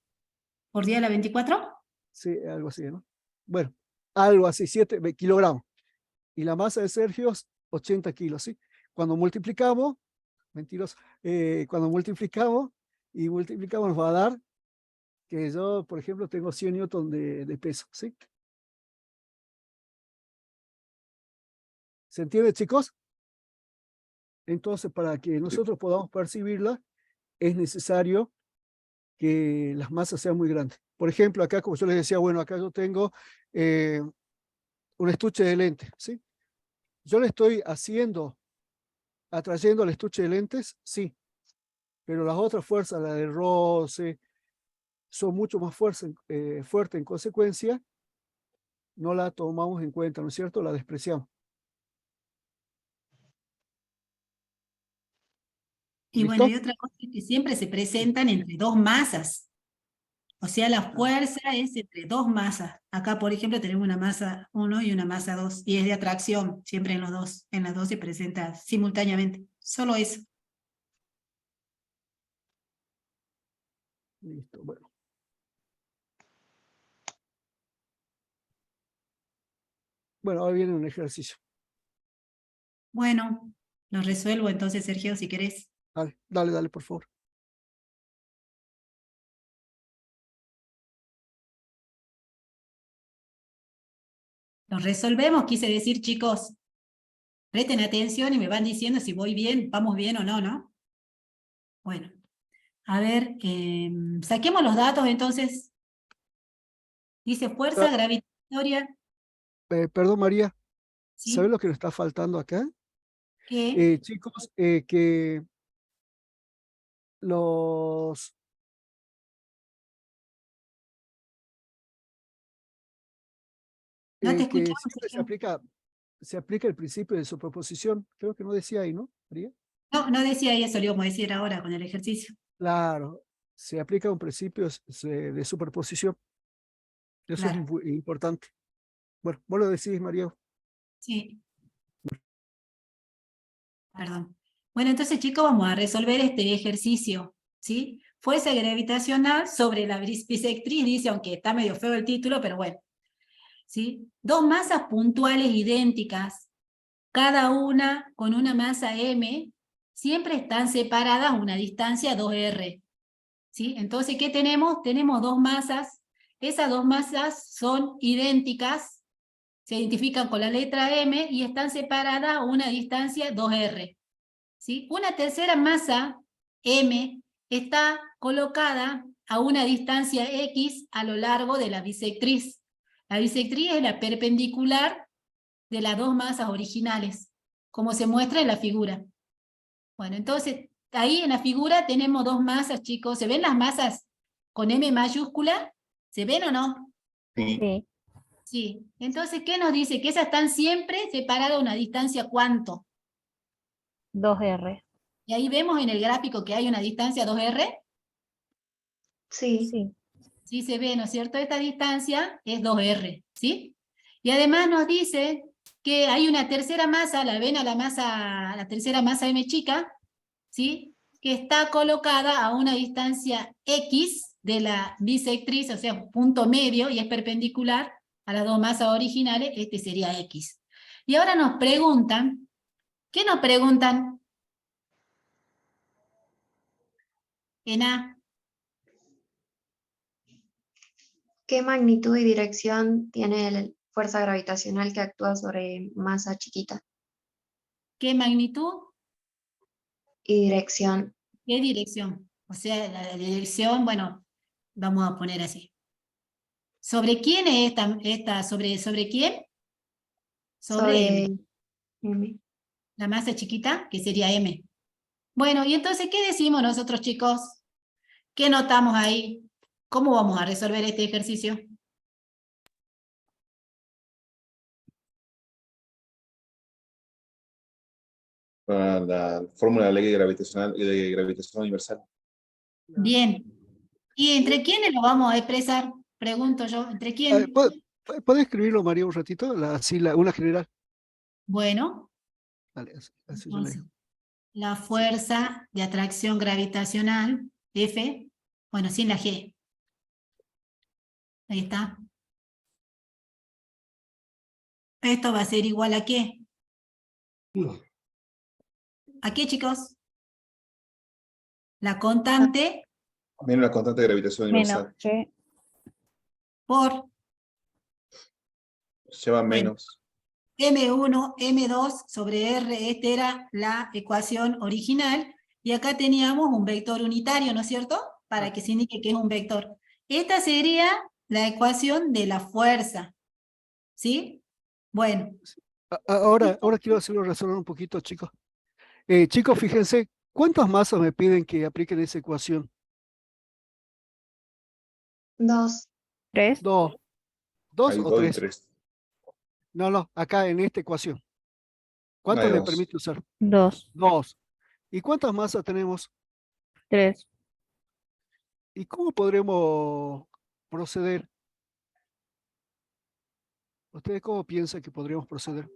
por día a la 24. Sí, algo así, ¿no? Bueno, algo así, 7 kilogramos. Y la masa de Sergio es 80 kilos, ¿sí? Cuando multiplicamos, mentiroso, cuando multiplicamos nos va a dar que yo, por ejemplo, tengo 100 newton de peso, ¿sí? ¿Se entiende, chicos? Entonces, para que nosotros podamos percibirla, es necesario que las masas sean muy grandes. Por ejemplo, acá, como yo les decía, bueno, acá yo tengo un estuche de lentes, ¿sí? Yo le estoy atrayendo al estuche de lentes, sí, pero las otras fuerzas, la del roce, son mucho más fuertes en consecuencia, no la tomamos en cuenta, ¿no es cierto? La despreciamos. Y bueno, ¿Listo? y otra cosa es que siempre se presentan entre dos masas. O sea, la fuerza es entre dos masas. Acá, por ejemplo, tenemos una masa 1 y una masa 2, y es de atracción, siempre en los dos. En las dos se presenta simultáneamente. Solo eso. Listo, bueno. Bueno, ahora viene un ejercicio. Bueno, lo resuelvo entonces, Sergio, si querés. Dale, por favor. Lo resolvemos, quise decir, chicos. Presten atención y me van diciendo si voy bien, vamos bien o no, ¿no? Bueno, a ver, saquemos los datos entonces. Dice fuerza gravitatoria. Perdón, María, ¿sabes ¿Sí? lo que nos está faltando acá? ¿Qué? Chicos, que los... No te que escuchamos, siempre Sergio. se aplica el principio de superposición. Creo que no decía ahí, ¿no, María? No, no decía eso, lo íbamos a decir ahora con el ejercicio. Claro, se aplica un principio de superposición. Eso es Claro, importante. Bueno, vos lo decís, María. sí, perdón. Bueno, entonces, chicos, vamos a resolver este ejercicio, ¿sí? Fuerza gravitacional sobre la bisectriz, dice, aunque está medio feo el título, pero bueno, ¿sí? Dos masas puntuales idénticas, cada una con una masa m, siempre están separadas a una distancia 2r, ¿sí? Entonces, ¿qué tenemos? Tenemos dos masas, esas dos masas son idénticas, se identifican con la letra m y están separadas a una distancia 2r, ¿sí? Una tercera masa, m, está colocada a una distancia x a lo largo de la bisectriz. La bisectriz es la perpendicular de las dos masas originales, como se muestra en la figura. Bueno, entonces, ahí en la figura tenemos dos masas, chicos. ¿Se ven las masas con M mayúscula? ¿Se ven o no? Sí. Sí. Sí. Entonces, ¿qué nos dice? Que esas están siempre separadas a una distancia ¿cuánto? 2R. Y ahí vemos en el gráfico que hay una distancia 2R. Sí. Sí. Sí se ve, ¿no es cierto? Esta distancia es 2R, ¿sí? Y además nos dice que hay una tercera masa, la ven a la tercera masa M chica, ¿sí? Que está colocada a una distancia X de la bisectriz, o sea, un punto medio, y es perpendicular a las dos masas originales, este sería X. Y ahora nos preguntan, ¿qué nos preguntan? En A. ¿Qué magnitud y dirección tiene la fuerza gravitacional que actúa sobre masa chiquita? ¿Qué magnitud? Y dirección. ¿Qué dirección? O sea, la dirección, bueno, vamos a poner así. ¿Sobre quién es sobre quién? Sobre M. Sobre M. La masa chiquita, que sería M. Bueno, y entonces, ¿qué decimos nosotros, chicos? ¿Qué notamos ahí? ¿Cómo vamos a resolver este ejercicio? Para la fórmula de la ley gravitacional y de gravitación universal. Bien. ¿Y entre quiénes lo vamos a expresar? Pregunto yo, ¿entre quién? ¿Puede escribirlo, María, un ratito? Una general. Bueno, Dale, así yo leo. entonces, la fuerza de atracción gravitacional, F, bueno, sin la G. Ahí está. Esto va a ser igual a ¿qué? ¿A qué, chicos? La constante Menos la constante de gravitación universal. Menos que por Lleva Bueno. menos. M1, M2 sobre R, esta era la ecuación original, y acá teníamos un vector unitario, ¿no es cierto? Para que se indique que es un vector. Esta sería la ecuación de la fuerza, ¿sí? Bueno, Ahora quiero hacerlo resolver un poquito, chicos. Chicos, fíjense, ¿cuántas masas me piden que apliquen esa ecuación? 2. 3, ¿Dos? ¿Dos Hay o 2 y tres? 3. No, acá en esta ecuación. Hay ¿Cuántas me 2. permite usar? 2, Dos. ¿Y cuántas masas tenemos? 3. ¿Y cómo podremos proceder? ¿Ustedes cómo piensan que podríamos proceder?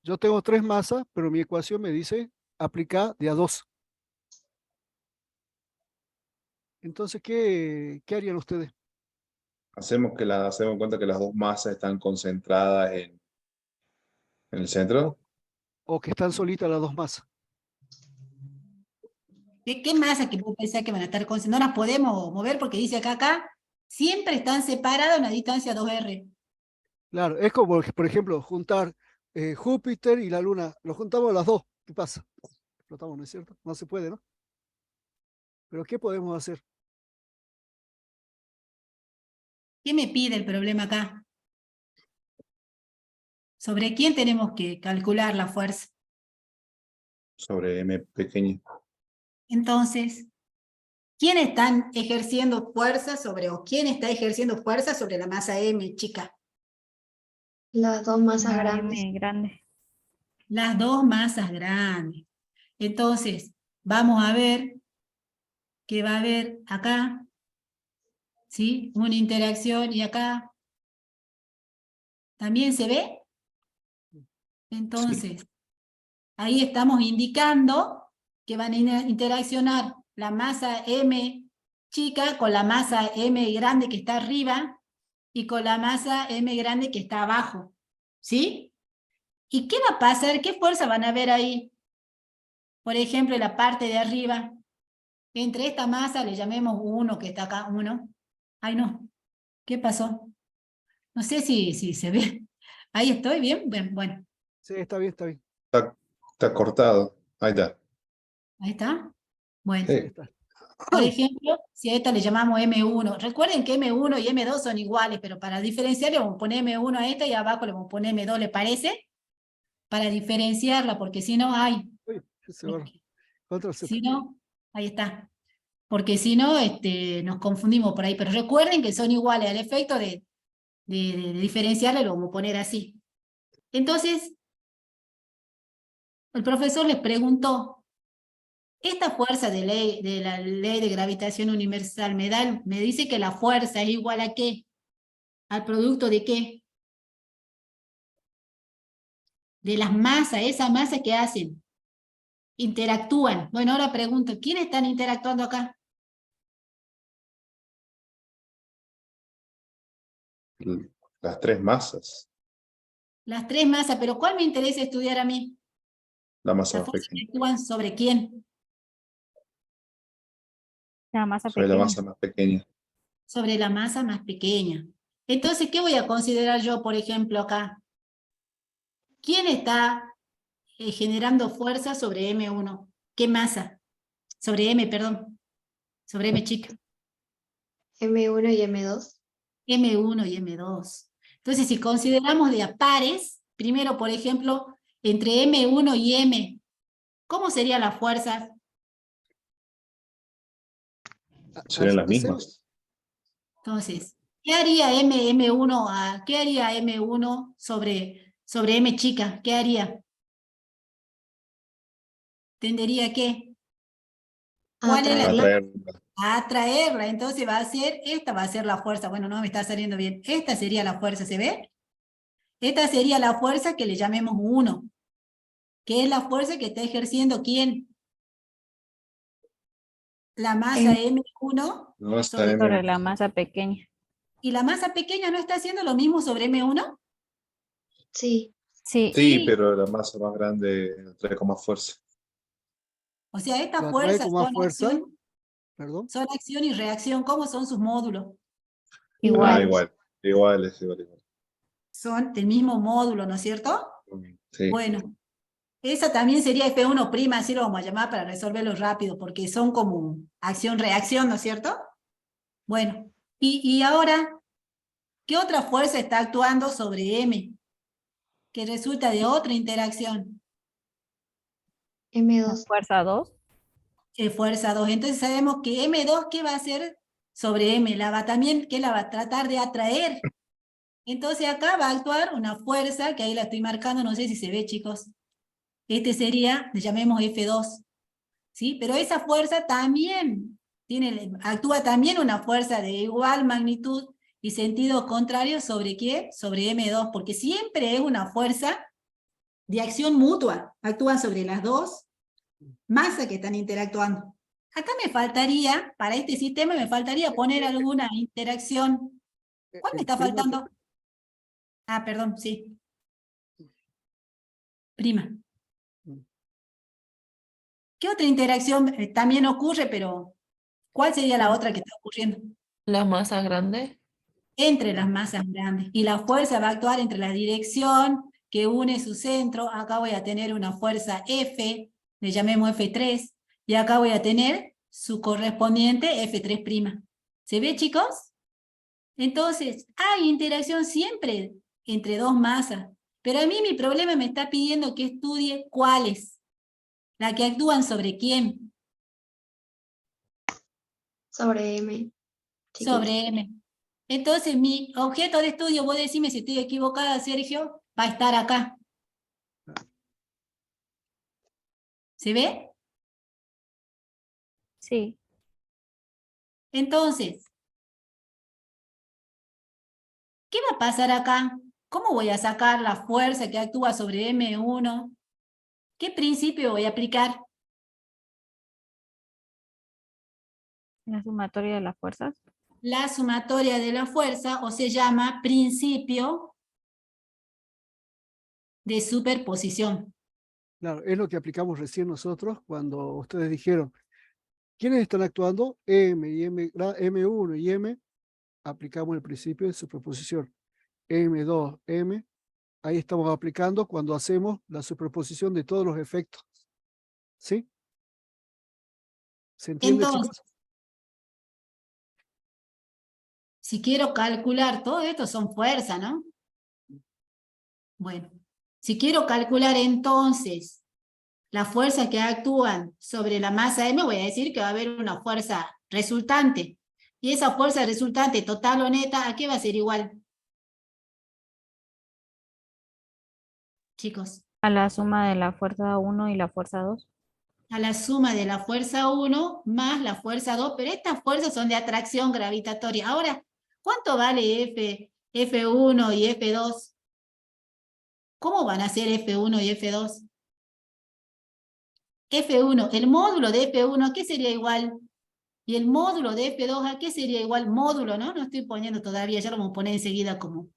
Yo tengo 3 masas, pero mi ecuación me dice aplicar de a 2. Entonces, ¿qué harían ustedes? Hacemos cuenta que las dos masas están concentradas en el centro. ¿O que están solitas las 2 masas? ¿qué masa que vos pensás que van a estar concentradas? No las podemos mover porque dice acá, siempre están separadas a una distancia 2R. Claro, es como, por ejemplo, juntar Júpiter y la Luna. Los juntamos las dos. ¿Qué pasa? Explotamos, ¿no es cierto? No se puede, ¿no? Pero ¿qué podemos hacer? ¿Qué me pide el problema acá? ¿Sobre quién tenemos que calcular la fuerza? Sobre M pequeña. Entonces, ¿quién está ejerciendo fuerza o quién está ejerciendo fuerza sobre la masa M, chica? Las dos masas una grandes. M grande. Las dos masas grandes. Entonces, vamos a ver que va a haber acá, ¿sí? Una interacción y acá. ¿También se ve? Entonces, ahí estamos indicando que van a interaccionar la masa M chica con la masa M grande que está arriba y con la masa M grande que está abajo, ¿sí? ¿Y qué va a pasar? ¿Qué fuerza van a ver ahí? Por ejemplo, en la parte de arriba, entre esta masa le llamemos 1, que está acá, 1. Ay, no, ¿qué pasó? No sé si se ve. Ahí estoy, ¿bien? Bueno, Sí, está bien, está bien. Está cortado. Ahí está. ahí está. Bueno. Sí, Sí. está. Por ejemplo, si a esta le llamamos M1, recuerden que M1 y M2 son iguales, pero para diferenciar le vamos a poner M1 a esta y abajo le vamos a poner M2, ¿le parece? Para diferenciarla, porque si no, Uy, se borra. Control Z. si no, ahí está. Porque si no, nos confundimos por ahí. Pero recuerden que son iguales al efecto de diferenciarle, lo vamos a poner así. Entonces, el profesor les preguntó, esta fuerza de la ley de gravitación universal me dice que la fuerza es igual a ¿qué? ¿Al producto de qué? De las masas, esa masa que hacen. Interactúan. Bueno, ahora pregunto, ¿quiénes están interactuando acá? Las 3 masas. Las 3 masas, pero ¿cuál me interesa estudiar a mí? La masa ¿Las más fuerzas pequeña. que actúan sobre quién? La masa sobre la pequeña. masa más pequeña. Sobre la masa más pequeña. Entonces, ¿qué voy a considerar yo, por ejemplo, acá? ¿Quién está generando fuerza sobre M1? ¿Qué masa? Sobre M, perdón. Sobre M chica. M1 y M2. M1 y M2. Entonces, si consideramos de a pares, primero, por ejemplo, entre M1 y M, ¿cómo sería la fuerza? Serían las Hacemos- mismas. Entonces, ¿qué haría M1 qué haría M1 sobre M chica? ¿Qué haría? ¿Tendería a qué? ¿Cuál es la Atraerla. a atraerla? Entonces va a ser, esta va a ser la fuerza. Bueno, no me está saliendo bien. Esta sería la fuerza, ¿se ve? Esta sería la fuerza que le llamemos 1. ¿Qué es la fuerza que está ejerciendo quién? La masa M1 No está sobre, Sobre la masa pequeña. ¿y la masa pequeña no está haciendo lo mismo sobre M1? Sí. Sí, Sí, pero la masa más grande trae con más fuerza. O sea, lo estas atrae fuerzas con más son fuerza. acción, Perdón. son acción y reacción. ¿Cómo son sus módulos? igual. Igual. Igual. Son del mismo módulo, ¿no es cierto? Sí. Bueno, esa también sería F1', así lo vamos a llamar para resolverlo rápido, porque son como acción-reacción, ¿no es cierto? Bueno, y ahora, ¿qué otra fuerza está actuando sobre M? Que resulta de otra interacción. La M2. fuerza 2. Fuerza 2. Entonces sabemos que M2, ¿qué va a hacer sobre M? ¿Qué la va a tratar de atraer? Entonces acá va a actuar una fuerza, que ahí la estoy marcando, no sé si se ve, chicos. Este sería, le llamemos F2, ¿sí? Pero esa fuerza también actúa también una fuerza de igual magnitud y sentido contrario ¿sobre qué? Sobre M2, porque siempre es una fuerza de acción mutua. Actúan sobre las dos masas que están interactuando. Acá me faltaría, para este sistema me faltaría poner alguna interacción. ¿Cuál me está Prima, faltando? Ah, perdón, sí. Prima. ¿Qué otra interacción también ocurre, pero cuál sería la otra que está ocurriendo? La masa grande. Entre las masas grandes. Y la fuerza va a actuar entre la dirección que une su centro. Acá voy a tener una fuerza F, le llamemos F3, y acá voy a tener su correspondiente F3'. ¿Se ve, chicos? Entonces, hay interacción siempre entre dos masas, pero a mí mi problema me está pidiendo que estudie cuáles, la que actúan sobre quién, Sobre M. Chiquita. sobre M. Entonces, mi objeto de estudio, vos decime si estoy equivocada, Sergio, va a estar acá. ¿Se ve? Sí. Entonces, ¿qué va a pasar acá? ¿Cómo voy a sacar la fuerza que actúa sobre M1? ¿Qué principio voy a aplicar? La sumatoria de las fuerzas. La sumatoria de la fuerza, o se llama principio de superposición. Claro, es lo que aplicamos recién nosotros cuando ustedes dijeron, ¿quiénes están actuando? M y M1 y M, aplicamos el principio de superposición. M2, M, ahí estamos aplicando cuando hacemos la superposición de todos los efectos. ¿Sí? ¿Se entiende, Entonces, chicos? si quiero calcular, todo esto son fuerzas, ¿no? Bueno, si quiero calcular entonces la fuerza que actúan sobre la masa M, voy a decir que va a haber una fuerza resultante. Y esa fuerza resultante, total o neta, ¿a qué va a ser igual? Chicos, A la suma de la fuerza 1 y la fuerza 2. a la suma de la fuerza 1 más la fuerza 2, pero estas fuerzas son de atracción gravitatoria. Ahora, ¿cuánto vale F1 y F2? ¿Cómo van a ser F1 y F2? F1, el módulo de F1, ¿a qué sería igual? Y el módulo de F2, ¿a qué sería igual? Módulo, ¿no? No estoy poniendo todavía, ya lo vamos a poner enseguida como.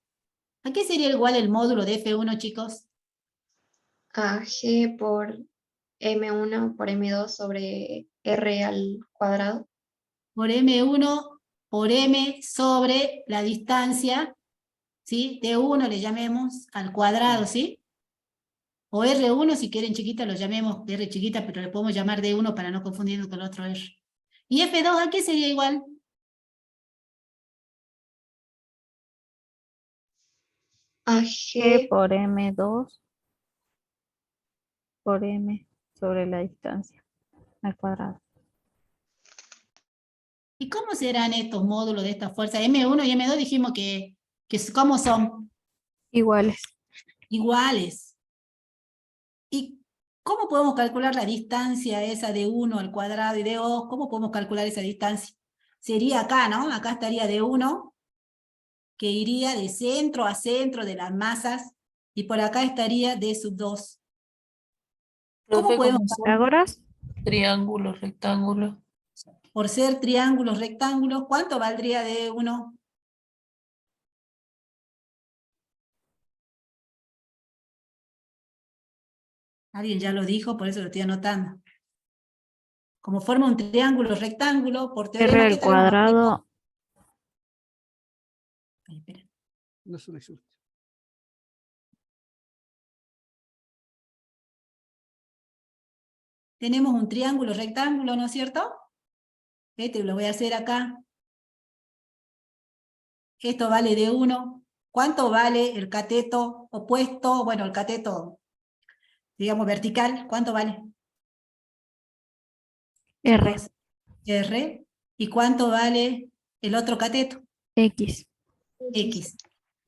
¿A qué sería igual el módulo de F1, chicos? A G por M1 por M2 sobre R al cuadrado. por M1 por M sobre la distancia, ¿sí? D1 le llamemos al cuadrado, ¿sí? O R1, si quieren chiquita, lo llamemos R chiquita, pero le podemos llamar D1 para no confundirnos con el otro R. ¿Y F2 a qué sería igual? A G G por M2 por M sobre la distancia al cuadrado. ¿Y cómo serán estos módulos de esta fuerza? M1 y M2 dijimos que ¿cómo son? Iguales. Iguales. ¿Y cómo podemos calcular la distancia esa de 1 al cuadrado y de 2? ¿Cómo podemos calcular esa distancia? Sería acá, ¿no? Acá estaría de 1, que iría de centro a centro de las masas, y por acá estaría de sub 2. ¿Cómo Profe, podemos como son Pitágoras, triángulos, rectángulos. por ser triángulos, rectángulos, ¿cuánto valdría de 1? Alguien ya lo dijo, por eso lo estoy anotando. Como forma un triángulo, rectángulo, por teorema, R ¿qué al tenemos aquí? cuadrado, Ay, espera. No es una exhaustiva. Tenemos un triángulo, rectángulo, ¿no es cierto? Este lo voy a hacer acá. Esto vale de 1. ¿Cuánto vale el cateto opuesto? Bueno, el cateto, digamos, vertical. ¿Cuánto vale? R, Chicos, R. ¿Y cuánto vale el otro cateto? X, X.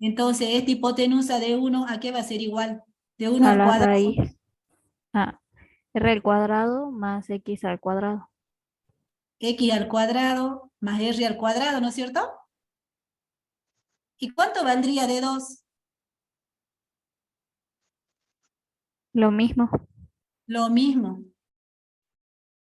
Entonces, esta hipotenusa de 1, ¿a qué va a ser igual? De 1 a al la cuadrado. raíz. Ah, R al cuadrado más X al cuadrado. X al cuadrado más R al cuadrado, ¿no es cierto? ¿Y cuánto valdría de 2? Lo mismo. Lo mismo.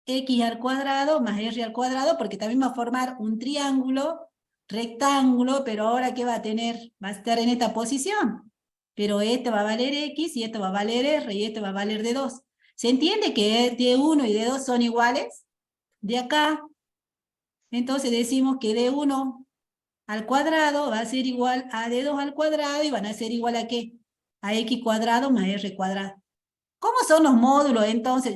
X al cuadrado más R al cuadrado, porque también va a formar un triángulo, rectángulo, pero ahora ¿qué va a tener? Va a estar en esta posición. Pero este va a valer X y esto va a valer R y este va a valer de 2. ¿Se entiende que D1 y D2 son iguales? De acá, entonces decimos que D1 al cuadrado va a ser igual a D2 al cuadrado y van a ser igual a ¿qué? A X cuadrado más R cuadrado. ¿Cómo son los módulos entonces?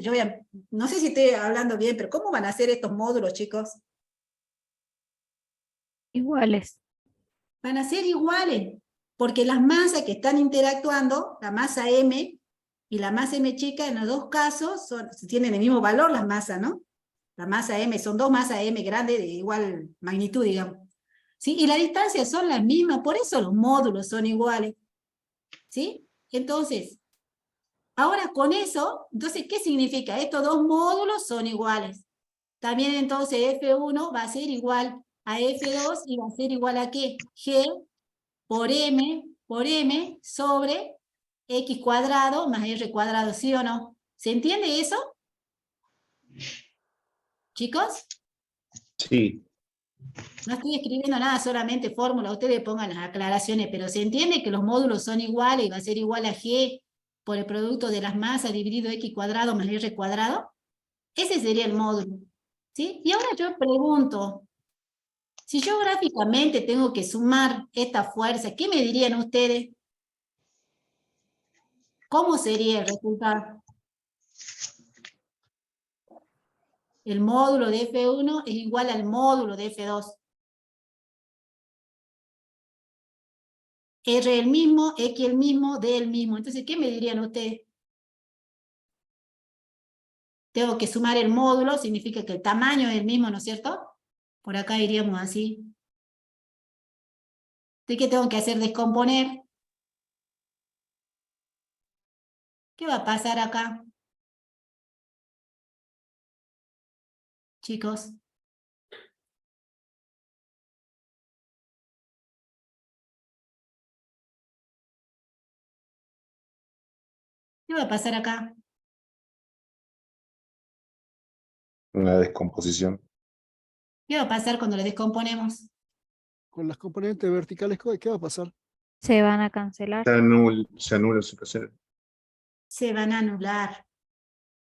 No sé si estoy hablando bien, pero ¿cómo van a ser estos módulos, chicos? Iguales. Van a ser iguales, porque las masas que están interactuando, la masa M y la masa M chica, en los dos casos tienen el mismo valor las masas, ¿no? La masa M, son dos masas M grandes de igual magnitud, digamos. ¿Sí? Y la distancia son las mismas, por eso los módulos son iguales. ¿Sí? Entonces, ahora con eso, entonces, ¿qué significa? Estos dos módulos son iguales. También entonces F1 va a ser igual a F2 y va a ser igual a ¿qué? G por M sobre X cuadrado más R cuadrado, ¿sí o no? ¿Se entiende eso? ¿Chicos? Sí, No estoy escribiendo nada, solamente fórmula, ustedes pongan las aclaraciones, pero se entiende que los módulos son iguales y va a ser igual a G por el producto de las masas dividido X cuadrado más R cuadrado. Ese sería el módulo. ¿Sí? Y ahora yo pregunto, si yo gráficamente tengo que sumar esta fuerza, ¿qué me dirían ustedes? ¿Cómo sería el resultado? El módulo de F1 es igual al módulo de F2. R el mismo, X el mismo, D el mismo. Entonces, ¿qué me dirían ustedes? Tengo que sumar el módulo, significa que el tamaño es el mismo, ¿no es cierto? Por acá iríamos así. ¿De qué tengo que hacer? Descomponer. ¿Qué va a pasar acá? Chicos. ¿Qué va a pasar acá? una descomposición. ¿Qué va a pasar cuando lo descomponemos? Con las componentes verticales, ¿qué va a pasar? Se van a cancelar. Se anula su ecuación. Se van a anular.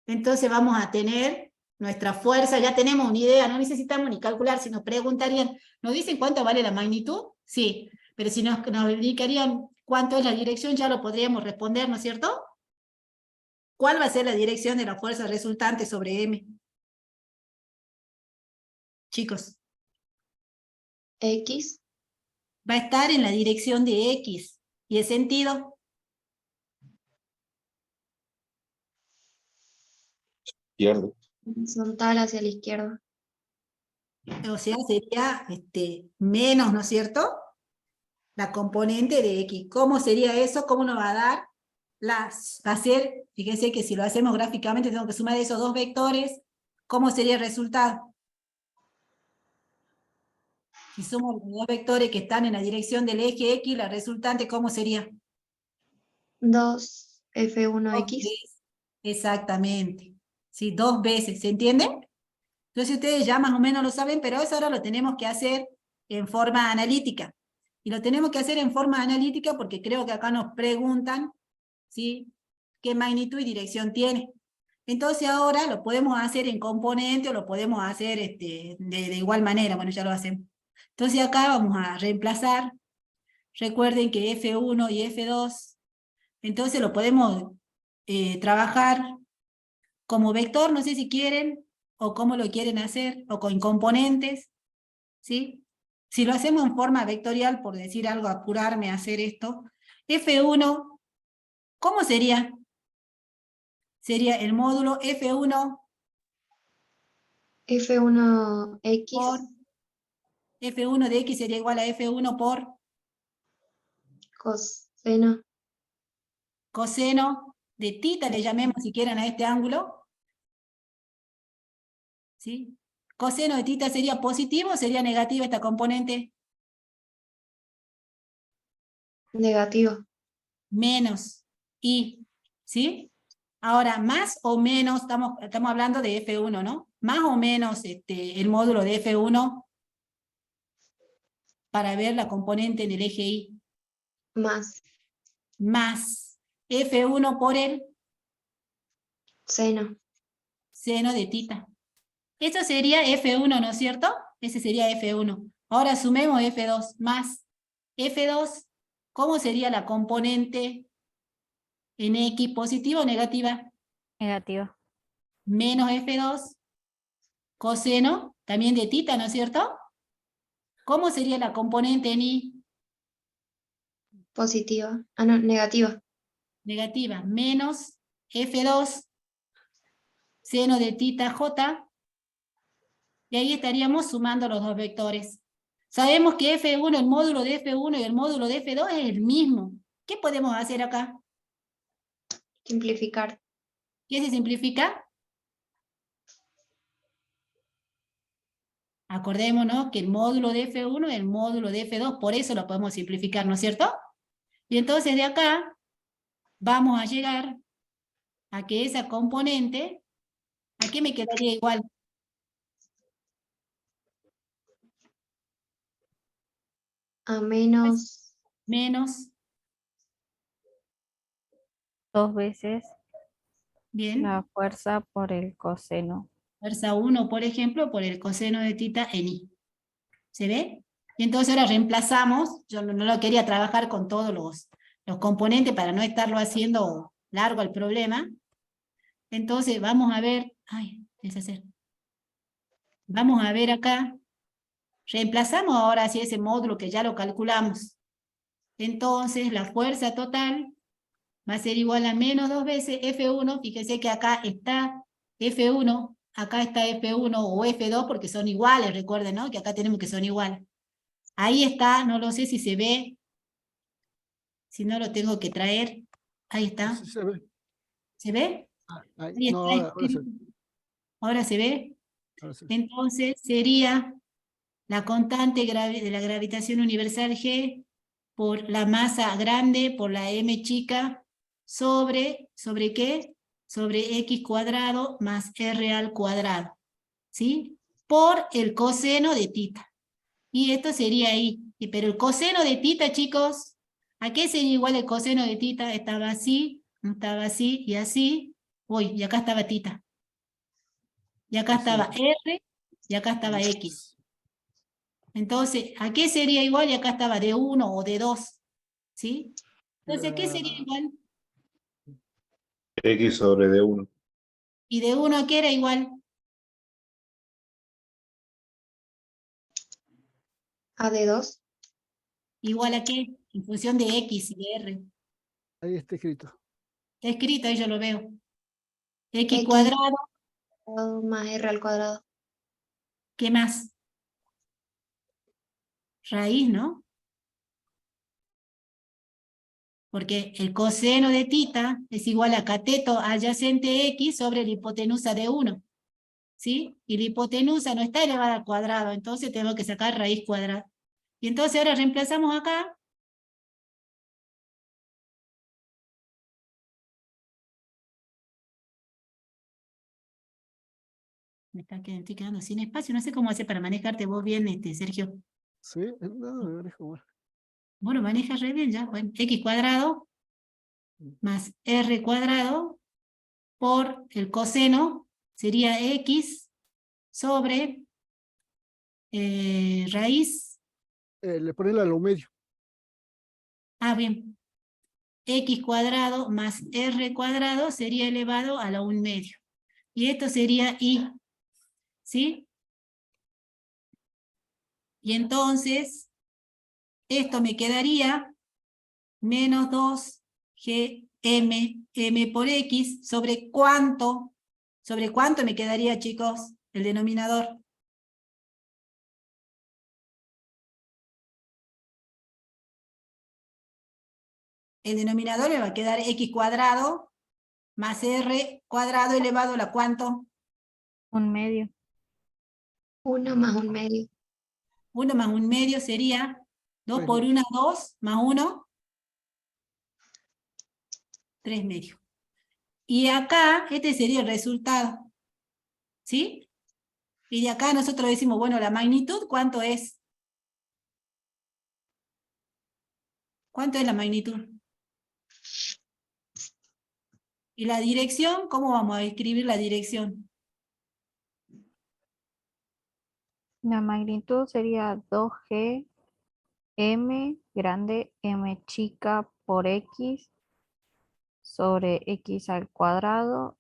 Entonces vamos a tener nuestra fuerza, ya tenemos una idea, no necesitamos ni calcular, si nos preguntarían, ¿nos dicen cuánto vale la magnitud? Sí, pero si nos indicarían cuánto es la dirección, ya lo podríamos responder, ¿no es cierto? ¿Cuál va a ser la dirección de la fuerza resultante sobre M? Chicos, X, va a estar en la dirección de X. ¿Y el sentido? Izquierdo. horizontal hacia la izquierda. O sea, sería menos, ¿no es cierto? La componente de X. ¿Cómo sería eso? ¿Cómo nos va a dar? Va a ser, fíjense que si lo hacemos gráficamente, tengo que sumar esos dos vectores. ¿Cómo sería el resultado? Si sumo los dos vectores que están en la dirección del eje X, la resultante, ¿cómo sería? 2 F1X. Dos veces. Exactamente. Sí, 2 veces, ¿se entiende? Entonces ustedes ya más o menos lo saben, pero eso ahora lo tenemos que hacer en forma analítica. Y lo tenemos que hacer en forma analítica porque creo que acá nos preguntan, ¿sí?, qué magnitud y dirección tiene. Entonces ahora lo podemos hacer en componente o lo podemos hacer de igual manera. Bueno, ya lo hacemos. Entonces acá vamos a reemplazar. Recuerden que F1 y F2, entonces lo podemos trabajar como vector, no sé si quieren, o cómo lo quieren hacer, o con componentes, ¿sí? Si lo hacemos en forma vectorial, por decir algo, apurarme a hacer esto, F1, ¿cómo sería? Sería el módulo F1 F1X, por F1 de X sería igual a F1 por coseno, coseno de tita, le llamemos si quieren a este ángulo. ¿Sí? Coseno de tita sería positivo o sería negativa esta componente. negativo, Menos I, ¿sí? Ahora, más o menos, estamos hablando de F1, ¿no? Más o menos el módulo de F1 para ver la componente en el eje Y. más Más F1 por el seno, seno de tita. Esto sería F1, ¿no es cierto? Ese sería F1. Ahora sumemos F2 más F2. ¿Cómo sería la componente en X, positiva o negativa? Negativa. Menos F2 coseno, también de tita, ¿no es cierto? ¿Cómo sería la componente en Y? positiva, no, negativa, Negativa, menos F2 seno de tita J, y ahí estaríamos sumando los dos vectores. Sabemos que F1, el módulo de F1 y el módulo de F2 es el mismo. ¿Qué podemos hacer acá? simplificar, ¿Qué se simplifica? Acordémonos que el módulo de F1 es el módulo de F2, por eso lo podemos simplificar, ¿no es cierto? Y entonces de acá vamos a llegar a que esa componente, ¿a qué me quedaría igual? a menos Menos, 2 veces bien, la fuerza por el coseno. fuerza 1, por ejemplo, por el coseno de tita en I. ¿Se ve? Y entonces ahora reemplazamos, yo no lo quería trabajar con todos los componentes para no estarlo haciendo largo el problema. Entonces vamos a ver, deshacer. Vamos a ver acá, reemplazamos ahora hacia ese módulo que ya lo calculamos. Entonces la fuerza total va a ser igual a menos 2 veces F1, fíjense que acá está F1, acá está F1 o F2 porque son iguales, recuerden, ¿no? Que acá tenemos que son iguales. Ahí está, no lo sé si se ve, si no lo tengo que traer, ahí está. Sí se ve. ¿Se ve? Ahí, Ahí no, está ahora se ve, ¿Ahora se ve? ahora se ve. Entonces sería la constante de la gravitación universal G por la masa grande, por la m chica, ¿sobre qué? Sobre x cuadrado más r al cuadrado, ¿sí? Por el coseno de tita. Y esto sería ahí. Pero el coseno de tita, chicos, ¿a qué sería igual el coseno de tita? Estaba así y así. Uy, y acá estaba tita. y acá Sí. estaba R, y acá estaba X. Entonces, ¿a qué sería igual? Y acá estaba de 1 o de 2, ¿sí? Entonces, ¿a qué sería igual? X sobre D1. ¿Y de 1 a qué era igual? A de 2. ¿Igual a qué? En función de X y de R. Ahí está escrito. Está escrito, ahí yo lo veo. X X cuadrado, más R al cuadrado. ¿qué más? Raíz, ¿no? Porque el coseno de tita es igual a cateto adyacente X sobre la hipotenusa de 1. ¿Sí? Y la hipotenusa no está elevada al cuadrado, entonces tengo que sacar raíz cuadrada. Y entonces ahora reemplazamos acá. Estoy quedando sin espacio, no sé cómo hacer para manejarte vos bien, Sergio. ¿Sí? No, me manejo mal. Bueno, manejas re bien ya. Bueno, X cuadrado más R cuadrado por el coseno sería X sobre raíz. Le ponen a lo medio. Ah, bien. X cuadrado más R cuadrado sería elevado a la 1/2. Y esto sería I. ¿Sí? Y entonces, esto me quedaría menos 2GM, M por X, ¿sobre cuánto? ¿Sobre cuánto me quedaría, chicos, el denominador? El denominador me va a quedar X cuadrado más R cuadrado elevado a la ¿cuánto? 1/2. 1 más 1/2. 1 más 1/2 sería 2 3 por medios. 1, 2, más 1, 3/2. Y acá, este sería el resultado. ¿Sí? Y de acá nosotros decimos, bueno, la magnitud, ¿cuánto es? ¿Cuánto es la magnitud? Y la dirección, ¿cómo vamos a escribir la dirección? La magnitud sería 2G M grande M chica por X sobre X al cuadrado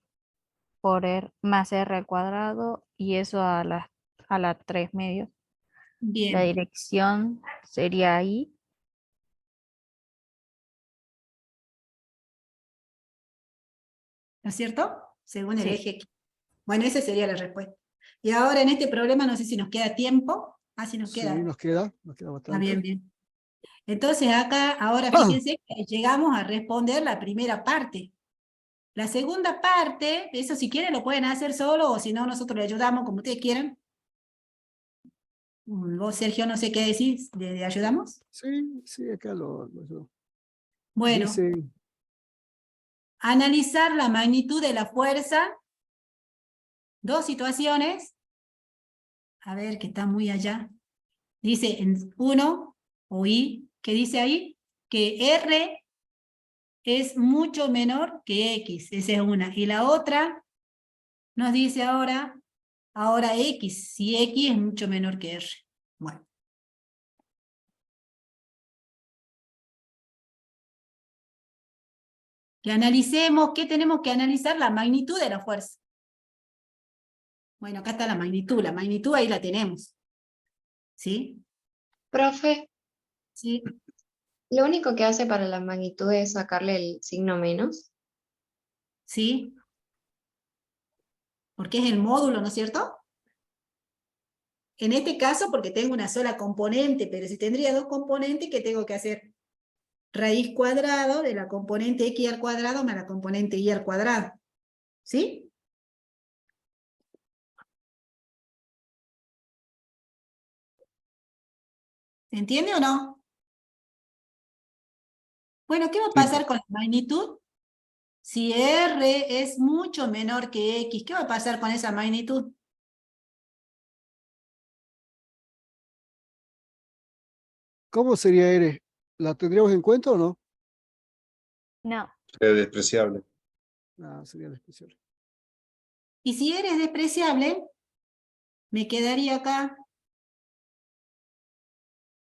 por R más R al cuadrado y eso a la 3 medios. La Bien, dirección sería ahí. ¿no es cierto? Según el Sí. eje X. Bueno, esa sería la respuesta. Y ahora en este problema no sé si nos queda tiempo. Ah, sí nos Sí, queda. nos queda Ah, bastante. bien, bien. Entonces acá, ahora fíjense que llegamos a responder la primera parte. La segunda parte, eso si quieren lo pueden hacer solo o si no nosotros le ayudamos como ustedes quieran. Vos, Sergio, no sé qué decís, ¿le ayudamos? Sí, sí, acá lo ayudo. Bueno, Dice, analizar la magnitud de la fuerza. Dos situaciones. A ver, que está muy allá. Dice en 1, o I, ¿qué dice ahí? Que R es mucho menor que X. Esa es una. Y la otra nos dice ahora X, si X es mucho menor que R. Bueno. Que analicemos, ¿qué tenemos que analizar? La magnitud de la fuerza. Bueno, acá está la magnitud ahí la tenemos. ¿Sí? Profe, ¿Sí? lo único que hace para la magnitud es sacarle el signo menos. ¿Sí? Porque es el módulo, ¿no es cierto? En este caso, porque tengo una sola componente, pero si tendría dos componentes, ¿qué tengo que hacer? Raíz cuadrado de la componente x al cuadrado más la componente y al cuadrado. ¿Sí? ¿Se entiende o no? Bueno, ¿qué va a Sí, pasar con la magnitud? Si R es mucho menor que X, ¿qué va a pasar con esa magnitud? ¿cómo sería R? ¿La tendríamos en cuenta o no? No. es despreciable. No, sería despreciable. Y si R es despreciable, me quedaría acá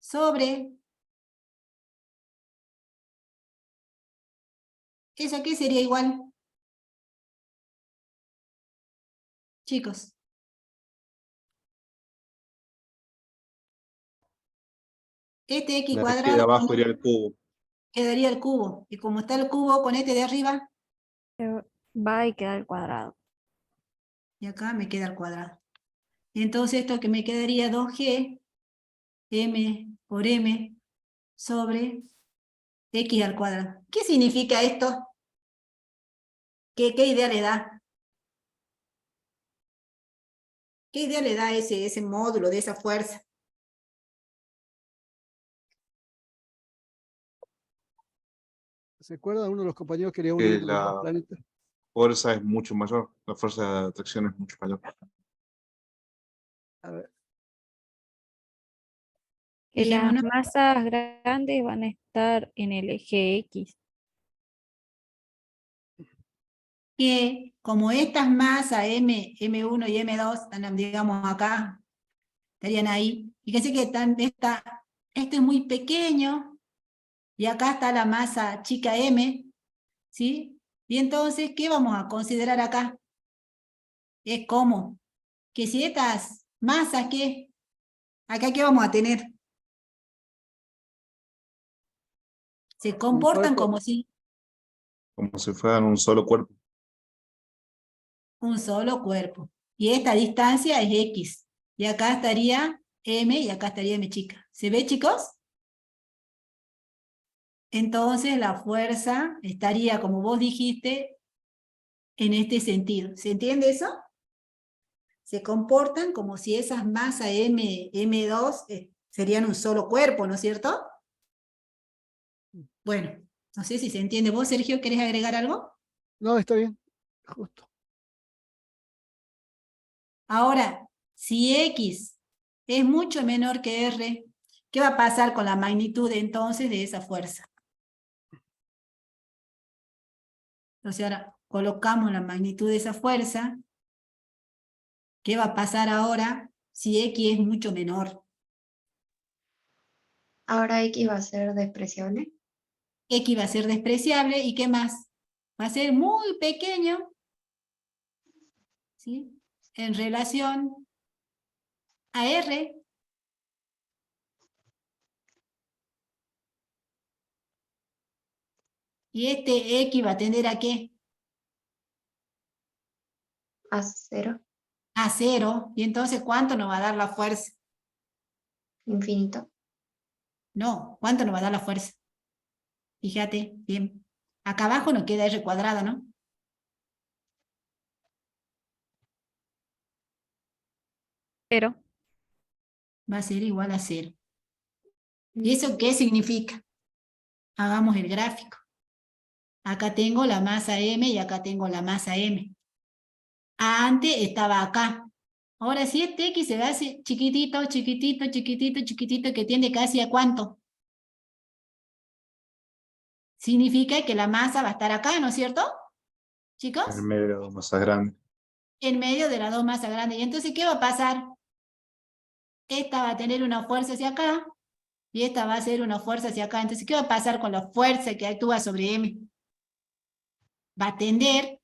sobre... ¿Eso qué sería igual? Chicos. Este X La de cuadrado abajo iría el cubo. quedaría el cubo. Y como está el cubo con este de arriba, Va y queda el cuadrado. y acá me queda el cuadrado. Entonces esto que me quedaría 2G, M por M, sobre X al cuadrado. ¿Qué significa esto? ¿Qué idea le da? ¿Qué idea le da ese módulo de esa fuerza? ¿Se acuerda? Uno de los compañeros quería Que unir los dos la planetas. fuerza es mucho mayor, la fuerza de atracción es mucho mayor. A ver, Que las Fijémonos masas grandes van a estar en el eje X. que como estas masas M1 y M2 están, digamos, acá, estarían ahí. Fíjense que este es muy pequeño, y acá está la masa chica M, ¿sí? Y entonces, ¿qué vamos a considerar acá? Es como que si estas masas, ¿qué? Acá, ¿qué vamos a tener? Se comportan cuerpo. como si Como si fueran un solo cuerpo. un solo cuerpo. Y esta distancia es X. Y acá estaría M y acá estaría M chica. ¿Se ve, chicos? Entonces la fuerza estaría, como vos dijiste, en este sentido. ¿Se entiende eso? Se comportan como si esas masas M2 serían un solo cuerpo, ¿no es cierto? Bueno, no sé si se entiende. ¿Vos, Sergio, querés agregar algo? No, está bien. Justo. Ahora, si X es mucho menor que R, ¿qué va a pasar con la magnitud entonces de esa fuerza? Entonces ahora colocamos la magnitud de esa fuerza. ¿Qué va a pasar ahora si X es mucho menor? Ahora X va a ser despreciable. X va a ser despreciable, ¿y qué más? Va a ser muy pequeño, ¿sí? En relación a R. Y este X va a tender ¿a qué? A 0, A 0. ¿Y entonces cuánto nos va a dar la fuerza? infinito. No, ¿cuánto nos va a dar la fuerza? Fíjate, bien. Acá abajo nos queda R cuadrado, ¿no? Pero Va a ser igual a 0. ¿Y eso qué significa? Hagamos el gráfico. Acá tengo la masa M y acá tengo la masa M. Antes estaba acá. Ahora si este X se hace chiquitito, chiquitito, chiquitito, chiquitito, que tiende casi ¿a cuánto? Significa que la masa va a estar acá, ¿no es cierto? ¿Chicos? En medio de dos masas grandes. En medio de las dos masas grandes. ¿Y entonces qué va a pasar? Esta va a tener una fuerza hacia acá y esta va a ser una fuerza hacia acá. Entonces, ¿qué va a pasar con la fuerza que actúa sobre M? Va a tender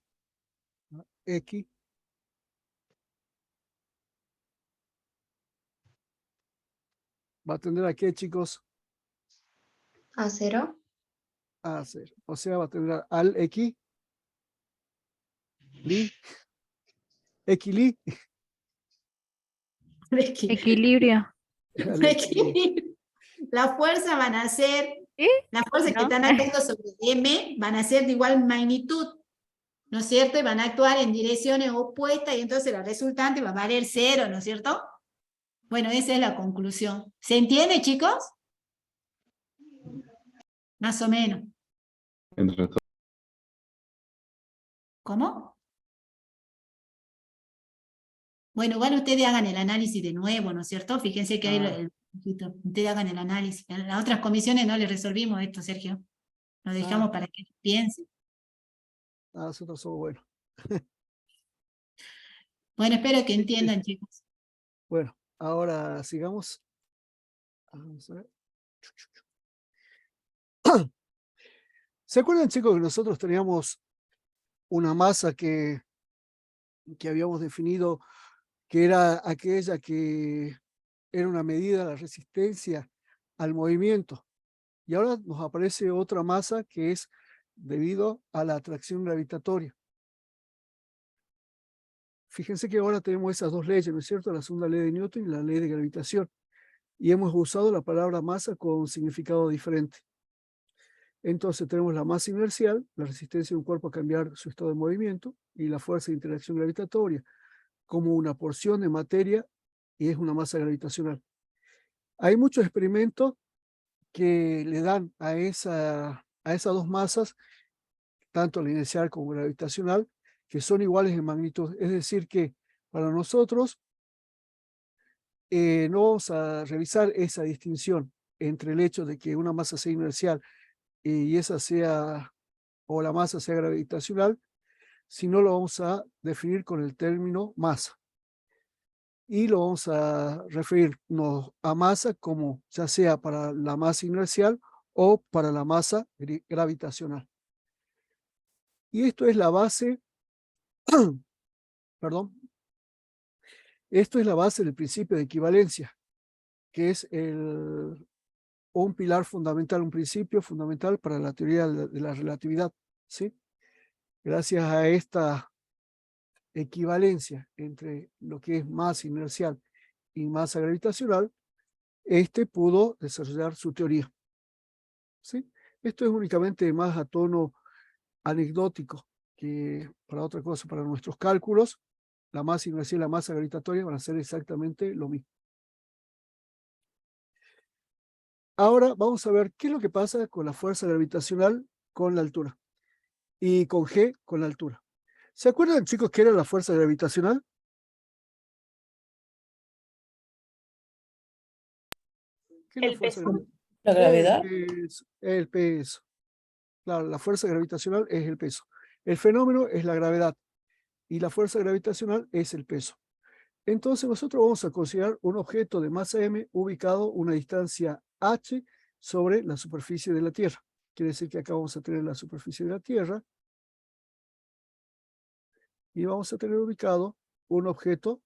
X. Va a tender a qué, chicos? A 0. A 0. O sea, va a tender al X. Li. Equili. equilibrio. Al equilibrio. La fuerza van a ser, ¿Sí? las fuerzas que ¿No? están actuando sobre M van a ser de igual magnitud, ¿no es cierto? Y van a actuar en direcciones opuestas y entonces la resultante va a valer 0, ¿no es cierto? Bueno, esa es la conclusión. ¿Se entiende, chicos? Más o menos. Entre todos. ¿Cómo? Bueno, igual ustedes hagan el análisis de nuevo, ¿no es cierto? Fíjense que ahí ustedes hagan el análisis. En las otras comisiones no les resolvimos esto, Sergio. Lo dejamos para que piensen. Nosotros somos buenos. Bueno, espero que entiendan, chicos. Bueno, ahora sigamos. Vamos a ver. ¿Se acuerdan, chicos, que nosotros teníamos una masa que habíamos definido que era aquella que era una medida de la resistencia al movimiento? Y ahora nos aparece otra masa que es debido a la atracción gravitatoria. Fíjense que ahora tenemos esas dos leyes, ¿no es cierto? La segunda ley de Newton y la ley de gravitación. Y hemos usado la palabra masa con significado diferente. Entonces tenemos la masa inercial, la resistencia de un cuerpo a cambiar su estado de movimiento, y la fuerza de interacción gravitatoria como una porción de materia y es una masa gravitacional. Hay muchos experimentos que le dan a esas dos masas, tanto la inercial como gravitacional, que son iguales en magnitud. Es decir que para nosotros no vamos a revisar esa distinción entre el hecho de que una masa sea inercial y esa sea, o la masa sea gravitacional, sino lo vamos a definir con el término masa. Y lo vamos a referirnos a masa como ya sea para la masa inercial o para la masa gravitacional. Y esto es la base, perdón, esto es la base del principio de equivalencia, que es un pilar fundamental, un principio fundamental para la teoría de la relatividad, ¿sí? Gracias a esta equivalencia entre lo que es masa inercial y masa gravitacional, pudo desarrollar su teoría, ¿sí? Esto es únicamente más a tono anecdótico que para otra cosa. Para nuestros cálculos, la masa inercial y la masa gravitatoria van a ser exactamente lo mismo. Ahora vamos a ver qué es lo que pasa con la fuerza gravitacional con la altura y con G con la altura. ¿Se acuerdan, chicos, qué era la fuerza gravitacional? ¿Qué es la El fuerza peso. gravitacional? La gravedad. El peso. Claro, la fuerza gravitacional es el peso. El fenómeno es la gravedad y la fuerza gravitacional es el peso. Entonces nosotros vamos a considerar un objeto de masa m ubicado a una distancia h sobre la superficie de la Tierra. Quiere decir que acá vamos a tener la superficie de la Tierra y vamos a tener ubicado un objeto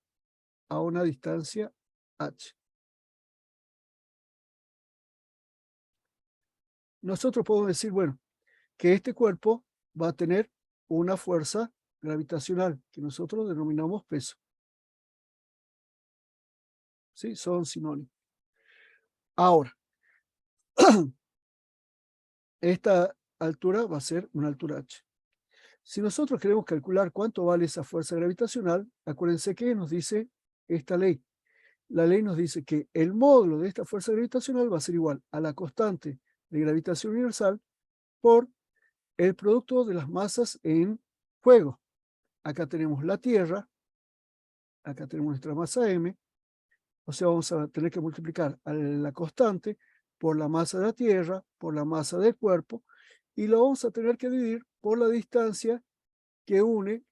a una distancia h. Nosotros podemos decir, bueno, que este cuerpo va a tener una fuerza gravitacional que nosotros denominamos peso. ¿Sí? Son sinónimos. Ahora, esta altura va a ser una altura h. Si nosotros queremos calcular cuánto vale esa fuerza gravitacional, acuérdense que nos dice esta ley. La ley nos dice que el módulo de esta fuerza gravitacional va a ser igual a la constante de gravitación universal por el producto de las masas en juego. Acá tenemos la Tierra, acá tenemos nuestra masa m, o sea, vamos a tener que multiplicar a la constante por la masa de la Tierra, por la masa del cuerpo, y lo vamos a tener que dividir por la distancia que une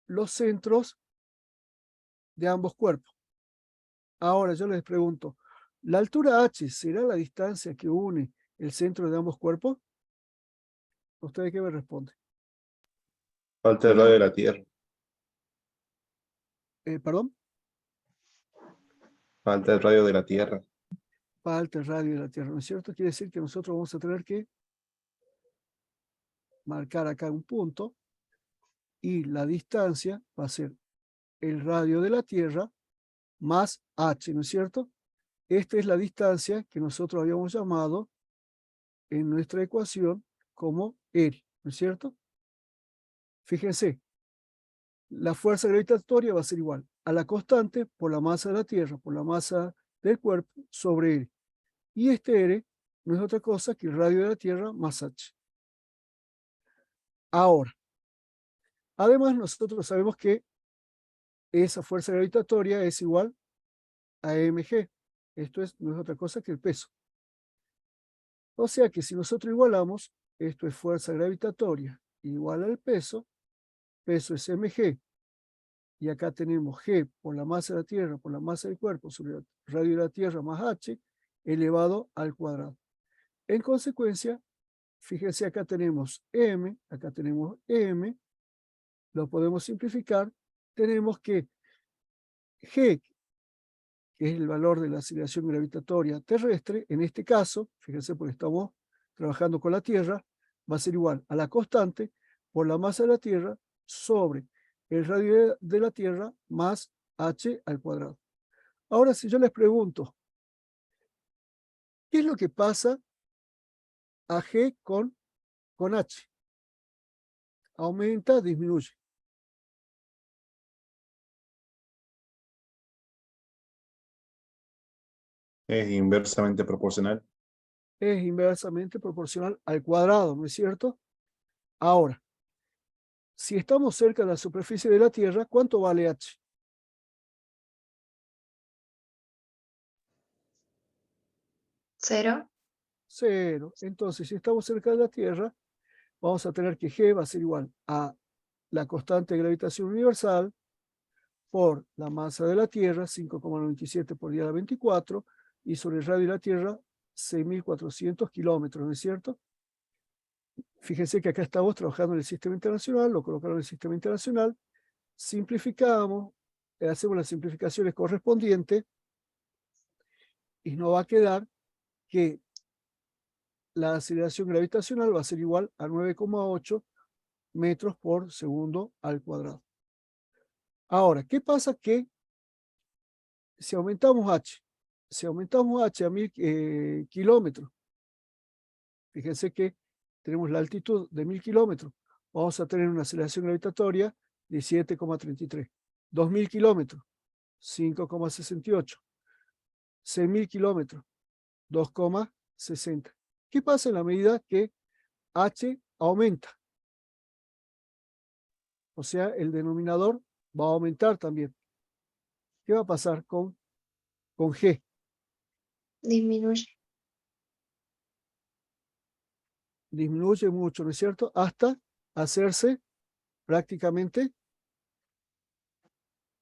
los centros de ambos cuerpos. Ahora yo les pregunto, ¿la altura h será la distancia que une el centro de ambos cuerpos? ¿Ustedes qué me responden? Falta el radio de la Tierra. ¿Perdón? Falta el radio de la Tierra. Falta el radio de la Tierra, ¿no es cierto? Quiere decir que nosotros vamos a tener que marcar acá un punto y la distancia va a ser el radio de la Tierra más h, ¿no es cierto? Esta es la distancia que nosotros habíamos llamado en nuestra ecuación como R, ¿no es cierto? Fíjense, la fuerza gravitatoria va a ser igual a la constante por la masa de la Tierra, por la masa del cuerpo sobre R. Y este R no es otra cosa que el radio de la Tierra más h. Ahora, además nosotros sabemos que esa fuerza gravitatoria es igual a mg. Esto no es otra cosa que el peso. O sea que si nosotros igualamos, esto es fuerza gravitatoria igual al peso es mg, y acá tenemos G por la masa de la Tierra, por la masa del cuerpo, sobre el radio de la Tierra más H, elevado al cuadrado. En consecuencia, fíjense, acá tenemos M, acá tenemos M, lo podemos simplificar, tenemos que G, que es el valor de la aceleración gravitatoria terrestre, en este caso, fíjense porque estamos trabajando con la Tierra, va a ser igual a la constante por la masa de la Tierra sobre el radio de la Tierra más h al cuadrado. Ahora, si yo les pregunto, ¿qué es lo que pasa a G con H? ¿Aumenta, disminuye? Es inversamente proporcional. Es inversamente proporcional al cuadrado, ¿no es cierto? Ahora, si estamos cerca de la superficie de la Tierra, ¿cuánto vale H? ¿Cero? 0. Entonces, si estamos cerca de la Tierra, vamos a tener que G va a ser igual a la constante de gravitación universal por la masa de la Tierra, 5,97 por 10 a la 24, y sobre el radio de la Tierra, 6.400 kilómetros, ¿no es cierto? Fíjense que acá estamos trabajando en el sistema internacional, lo colocaron en el sistema internacional, simplificamos, hacemos las simplificaciones correspondientes, y nos va a quedar que la aceleración gravitacional va a ser igual a 9,8 metros por segundo al cuadrado. Ahora, ¿qué pasa? Que si aumentamos H a 1000 kilómetros, fíjense que tenemos la altitud de 1000 kilómetros, vamos a tener una aceleración gravitatoria de 7,33. 2000 kilómetros, 5,68. 6000 kilómetros, 2,60. ¿Qué pasa en la medida que H aumenta? O sea, el denominador va a aumentar también. ¿Qué va a pasar con G? Disminuye. Disminuye mucho, ¿no es cierto? Hasta hacerse prácticamente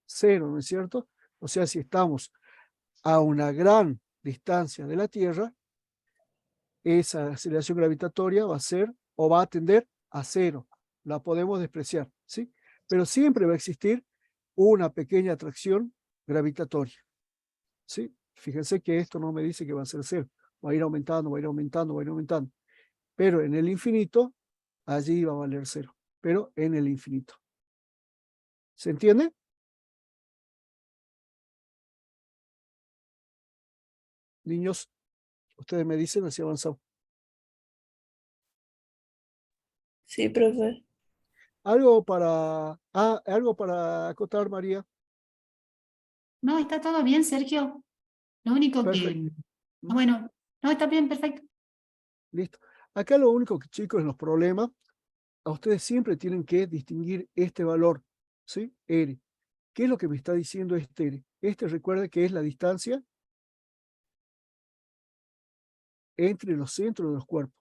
0, ¿no es cierto? O sea, si estamos a una gran distancia de la Tierra, esa aceleración gravitatoria va a ser o va a tender a 0. La podemos despreciar, ¿sí? Pero siempre va a existir una pequeña atracción gravitatoria, ¿sí? Fíjense que esto no me dice que va a ser 0. Va a ir aumentando, va a ir aumentando, va a ir aumentando. Pero en el infinito, allí va a valer 0. Pero en el infinito. ¿Se entiende? Niños, ustedes me dicen así avanzamos. Sí, profe. Algo para acotar, María. No, está todo bien, Sergio. Lo único Perfecto. bueno, no, está bien, perfecto. Listo. Acá lo único que, chicos, en los problemas, a ustedes siempre tienen que distinguir este valor, ¿sí? R. ¿Qué es lo que me está diciendo este R? Este, recuerda que es la distancia entre los centros de los cuerpos.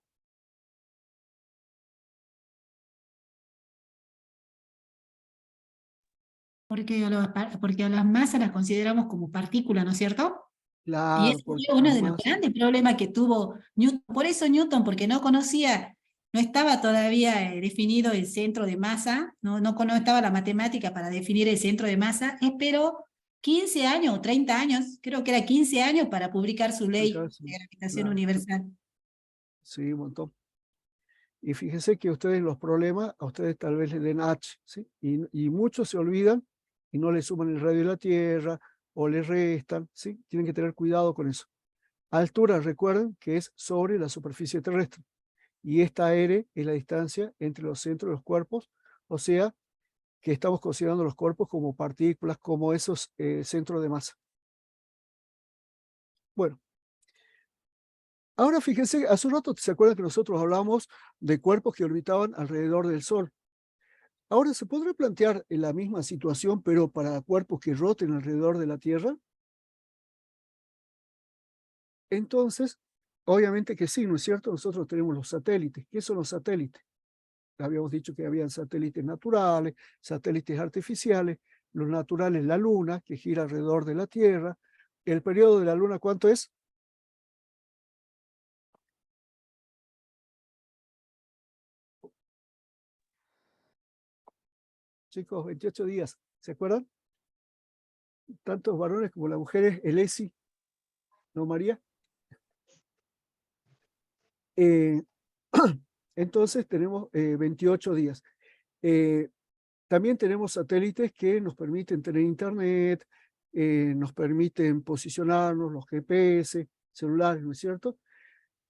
Porque a las masas las consideramos como partículas, ¿no es cierto? Y Claro, ese porque fue uno las de los masas- grandes problemas que tuvo Newton. Por eso Newton, porque no conocía, no estaba todavía definido el centro de masa, no estaba la matemática para definir el centro de masa, esperó 15 años o 30 años, creo que era 15 años para publicar su ley de gravitación claro, universal. sí, un montón. Y fíjense que ustedes los problemas, a ustedes tal vez les den H, ¿sí? Y muchos se olvidan y no le suman el radio de la Tierra o le restan, ¿sí? Tienen que tener cuidado con eso. Altura, recuerden que es sobre la superficie terrestre. Y esta R es la distancia entre los centros de los cuerpos, o sea, que estamos considerando los cuerpos como partículas, como esos centros de masa. Bueno. Ahora fíjense, hace un rato se acuerdan que nosotros hablamos de cuerpos que orbitaban alrededor del Sol. Ahora, ¿se podría plantear en la misma situación, pero para cuerpos que roten alrededor de la Tierra? Entonces, obviamente que sí, ¿no es cierto? Nosotros tenemos los satélites. ¿Qué son los satélites? Habíamos dicho que habían satélites naturales, satélites artificiales. Lo natural es la Luna, que gira alrededor de la Tierra. ¿El periodo de la Luna cuánto es? Chicos, 28 días. ¿Se acuerdan? Tantos varones como las mujeres, el ESI, ¿no, María? Entonces tenemos 28 días. También tenemos satélites que nos permiten tener internet, nos permiten posicionarnos, los GPS, celulares, ¿no es cierto?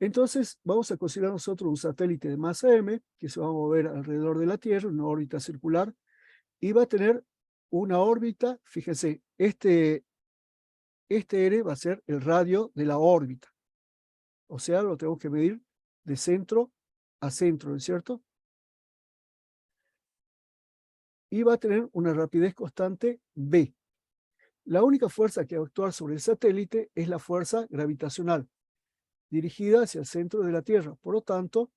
Entonces vamos a considerar nosotros un satélite de masa M que se va a mover alrededor de la Tierra, una órbita circular, y va a tener una órbita, fíjense, este R va a ser el radio de la órbita. O sea, lo tenemos que medir de centro a centro, ¿no es cierto? Y va a tener una rapidez constante V. La única fuerza que va a actuar sobre el satélite es la fuerza gravitacional, dirigida hacia el centro de la Tierra, por lo tanto,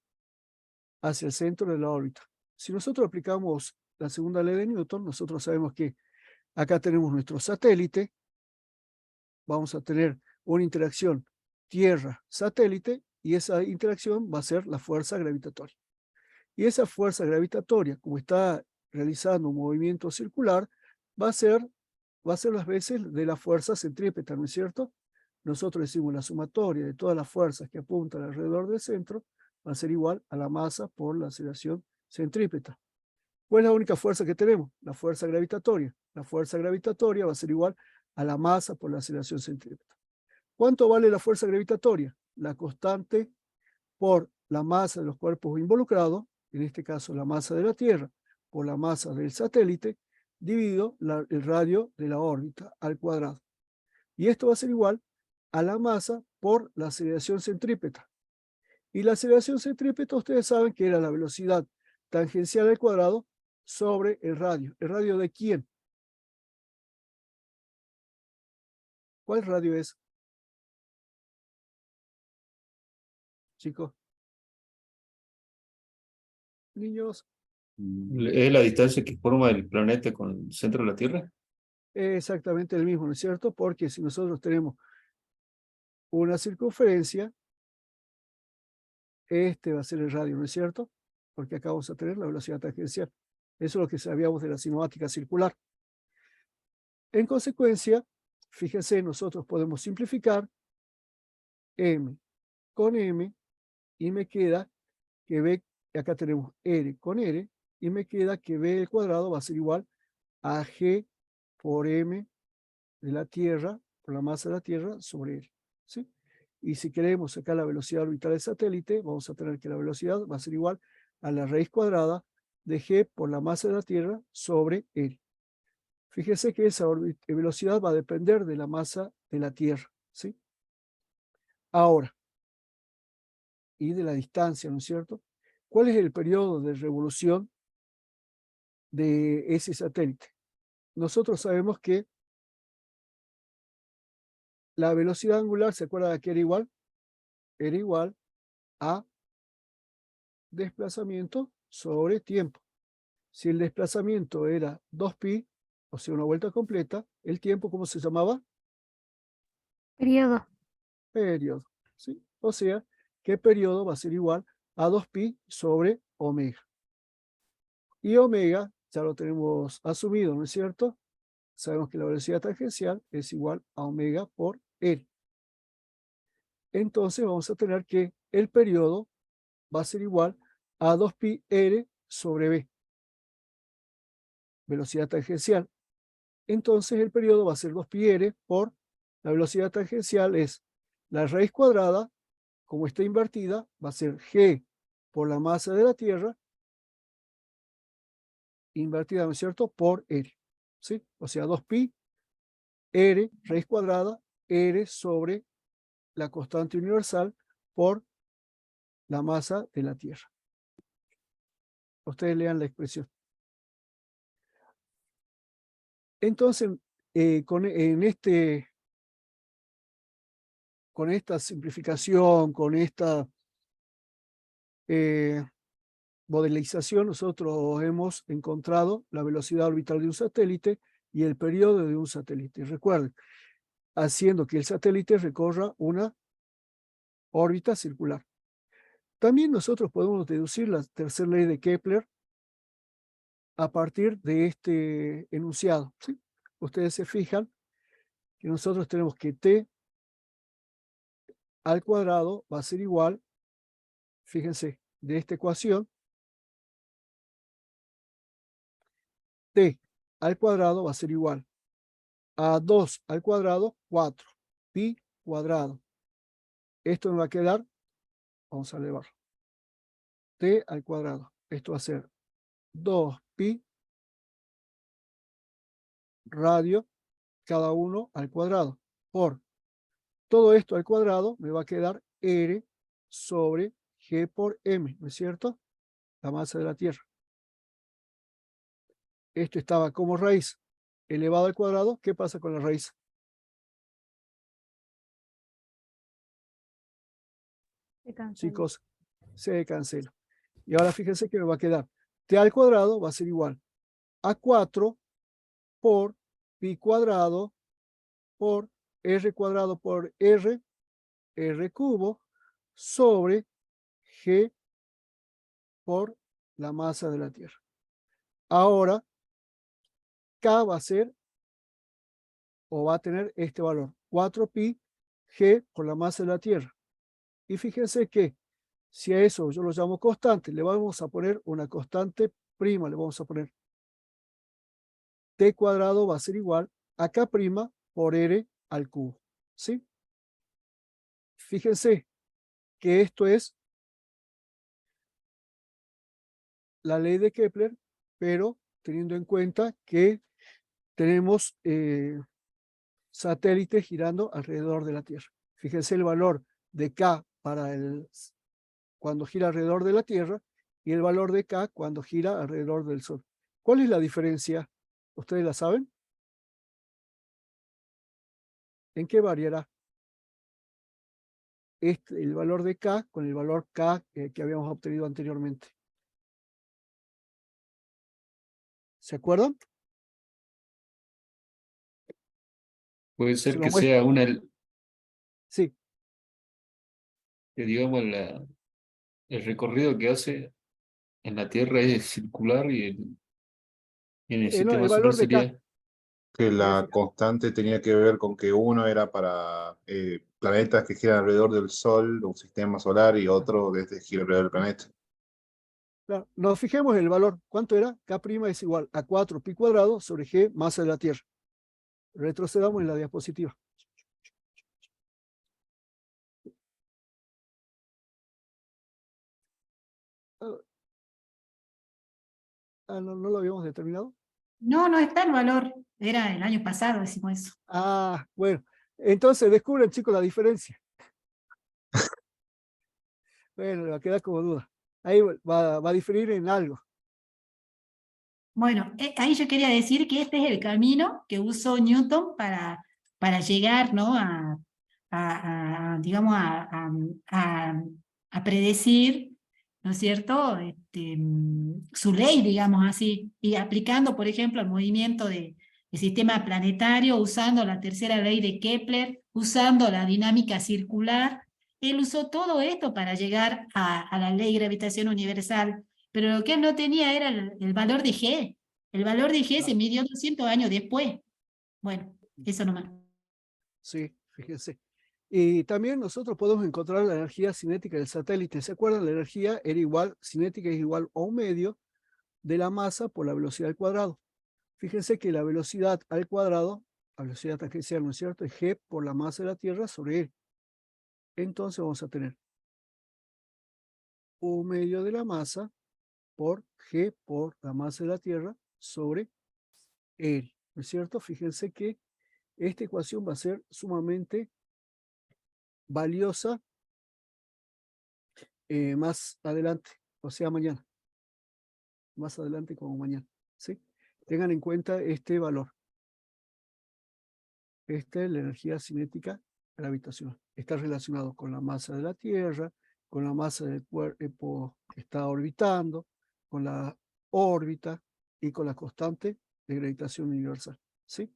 hacia el centro de la órbita. Si nosotros aplicamos la segunda ley de Newton, nosotros sabemos que acá tenemos nuestro satélite, vamos a tener una interacción Tierra-satélite, y esa interacción va a ser la fuerza gravitatoria. Y esa fuerza gravitatoria, como está realizando un movimiento circular, va a ser las veces de la fuerza centrípeta, ¿no es cierto? Nosotros decimos la sumatoria de todas las fuerzas que apuntan alrededor del centro va a ser igual a la masa por la aceleración centrípeta. ¿Cuál es la única fuerza que tenemos? La fuerza gravitatoria. La fuerza gravitatoria va a ser igual a la masa por la aceleración centrípeta. ¿Cuánto vale la fuerza gravitatoria? La constante por la masa de los cuerpos involucrados, en este caso la masa de la Tierra, por la masa del satélite, dividido el radio de la órbita al cuadrado. Y esto va a ser igual a la masa por la aceleración centrípeta. Y la aceleración centrípeta, ustedes saben que era la velocidad tangencial al cuadrado sobre el radio. ¿El radio de quién? ¿Cuál radio es? Chicos. Niños. ¿Es la distancia que forma el planeta con el centro de la Tierra? Exactamente el mismo, ¿no es cierto? Porque si nosotros tenemos una circunferencia, este va a ser el radio, ¿no es cierto? Porque acá vamos a tener la velocidad tangencial. Eso es lo que sabíamos de la cinemática circular. En consecuencia, fíjense, nosotros podemos simplificar M con M y me queda que B, acá tenemos R con R, y me queda que B al cuadrado va a ser igual a G por M de la Tierra, por la masa de la Tierra, sobre R. ¿Sí? Y si queremos sacar la velocidad orbital del satélite, vamos a tener que la velocidad va a ser igual a la raíz cuadrada de G por la masa de la Tierra sobre R. Fíjese que esa velocidad va a depender de la masa de la Tierra. ¿Sí? Ahora, y de la distancia, ¿no es cierto? ¿Cuál es el periodo de revolución de ese satélite? Nosotros sabemos que la velocidad angular, ¿se acuerda de que era igual? Era igual a desplazamiento sobre tiempo. Si el desplazamiento era 2pi, o sea, una vuelta completa, el tiempo, ¿cómo se llamaba? Periodo. Periodo. ¿Sí? O sea, que periodo va a ser igual a 2pi sobre omega. Y omega, ya lo tenemos asumido, ¿no es cierto? Sabemos que la velocidad tangencial es igual a omega por L. Entonces vamos a tener que el periodo va a ser igual a 2pi R sobre B. Velocidad tangencial. Entonces el periodo va a ser 2pi R por la velocidad tangencial es la raíz cuadrada, como está invertida, va a ser G por la masa de la Tierra, invertida, ¿no es cierto?, por R. ¿Sí? O sea, 2pi R, raíz cuadrada, R sobre la constante universal por la masa de la Tierra. Ustedes lean la expresión. Entonces, con esta simplificación, con esta modelización, nosotros hemos encontrado la velocidad orbital de un satélite y el periodo de un satélite. Recuerden, haciendo que el satélite recorra una órbita circular. También nosotros podemos deducir la tercera ley de Kepler a partir de este enunciado, ¿sí? Ustedes se fijan que nosotros tenemos que t al cuadrado va a ser igual, fíjense, de esta ecuación, t al cuadrado va a ser igual a 2 al cuadrado, 4, pi cuadrado. Esto me va a quedar, vamos a elevarlo, t al cuadrado. Esto va a ser 2 pi radio cada uno al cuadrado por todo esto al cuadrado me va a quedar R sobre G por M, ¿no es cierto? La masa de la Tierra. Esto estaba como raíz elevado al cuadrado. ¿Qué pasa con la raíz? Se cancela. Chicos, se cancela. Y ahora fíjense que me va a quedar T al cuadrado va a ser igual a 4 por pi cuadrado por R cuadrado por R cubo sobre G por la masa de la Tierra. Ahora, K va a ser, o va a tener este valor, 4pi G por la masa de la Tierra. Y fíjense que si a eso yo lo llamo constante, le vamos a poner una constante prima, le vamos a poner T cuadrado va a ser igual a K prima por R al cubo. ¿Sí? Fíjense que esto es la ley de Kepler, pero teniendo en cuenta que tenemos satélites girando alrededor de la Tierra. Fíjense el valor de K para cuando gira alrededor de la Tierra y el valor de K cuando gira alrededor del Sol. ¿Cuál es la diferencia? ¿Ustedes la saben? ¿En qué variará el valor de K con el valor K que habíamos obtenido anteriormente? ¿Se acuerdan? Puede Se ser lo que muestro. sea una, Sí, que digamos, el recorrido que hace en la Tierra es circular y en el no, el sistema solar valor de K. sería, Que A ver, la fíjate. constante tenía que ver con que uno era para planetas que giran alrededor del Sol, de un sistema solar, y otro desde gira alrededor del planeta. Claro, nos fijemos en el valor. ¿Cuánto era? K' es igual a 4 pi cuadrado sobre G masa de la Tierra. Retrocedamos en la diapositiva. No lo habíamos determinado. No, no está el valor. Era el año pasado, decimos eso. Bueno. Entonces descubren, chicos, la diferencia. Bueno, va a quedar como duda. Ahí va a diferir en algo. Bueno, ahí yo quería decir que este es el camino que usó Newton para llegar, ¿no? Digamos, a predecir, ¿no es cierto? Su ley, digamos así, y aplicando, por ejemplo, el movimiento del sistema planetario, usando la tercera ley de Kepler, usando la dinámica circular. Él usó todo esto para llegar a la ley de gravitación universal. Pero lo que él no tenía era el valor de G. El valor de G se midió 200 años después. Bueno, eso nomás. Sí, fíjense. Y también nosotros podemos encontrar la energía cinética del satélite. ¿Se acuerdan? La energía era igual, cinética es igual a 1/2 de la masa por la velocidad al cuadrado. Fíjense que la velocidad al cuadrado, la velocidad tangencial, ¿no es cierto? Es G por la masa de la Tierra sobre E. Entonces vamos a tener 1/2 de la masa por G por la masa de la Tierra sobre E. ¿No es cierto? Fíjense que esta ecuación va a ser sumamente valiosa más adelante, o sea, mañana. Más adelante como mañana. ¿Sí? Tengan en cuenta este valor. Esta es la energía cinética gravitacional. Está relacionado con la masa de la Tierra, con la masa del cuerpo que está orbitando, con la órbita y con la constante de gravitación universal. ¿sí?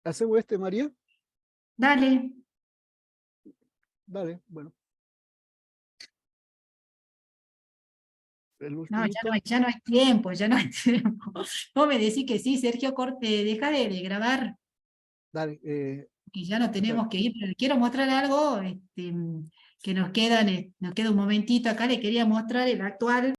¿Hacemos este, María? Dale. Dale, bueno. El No, ya ultimito. ya no hay tiempo, ya no hay tiempo. Vos me decís que sí, Sergio, corte, deja de grabar, Dale, que ya no tenemos que ir, pero quiero mostrar algo que nos queda un momentito acá, le quería mostrar el actual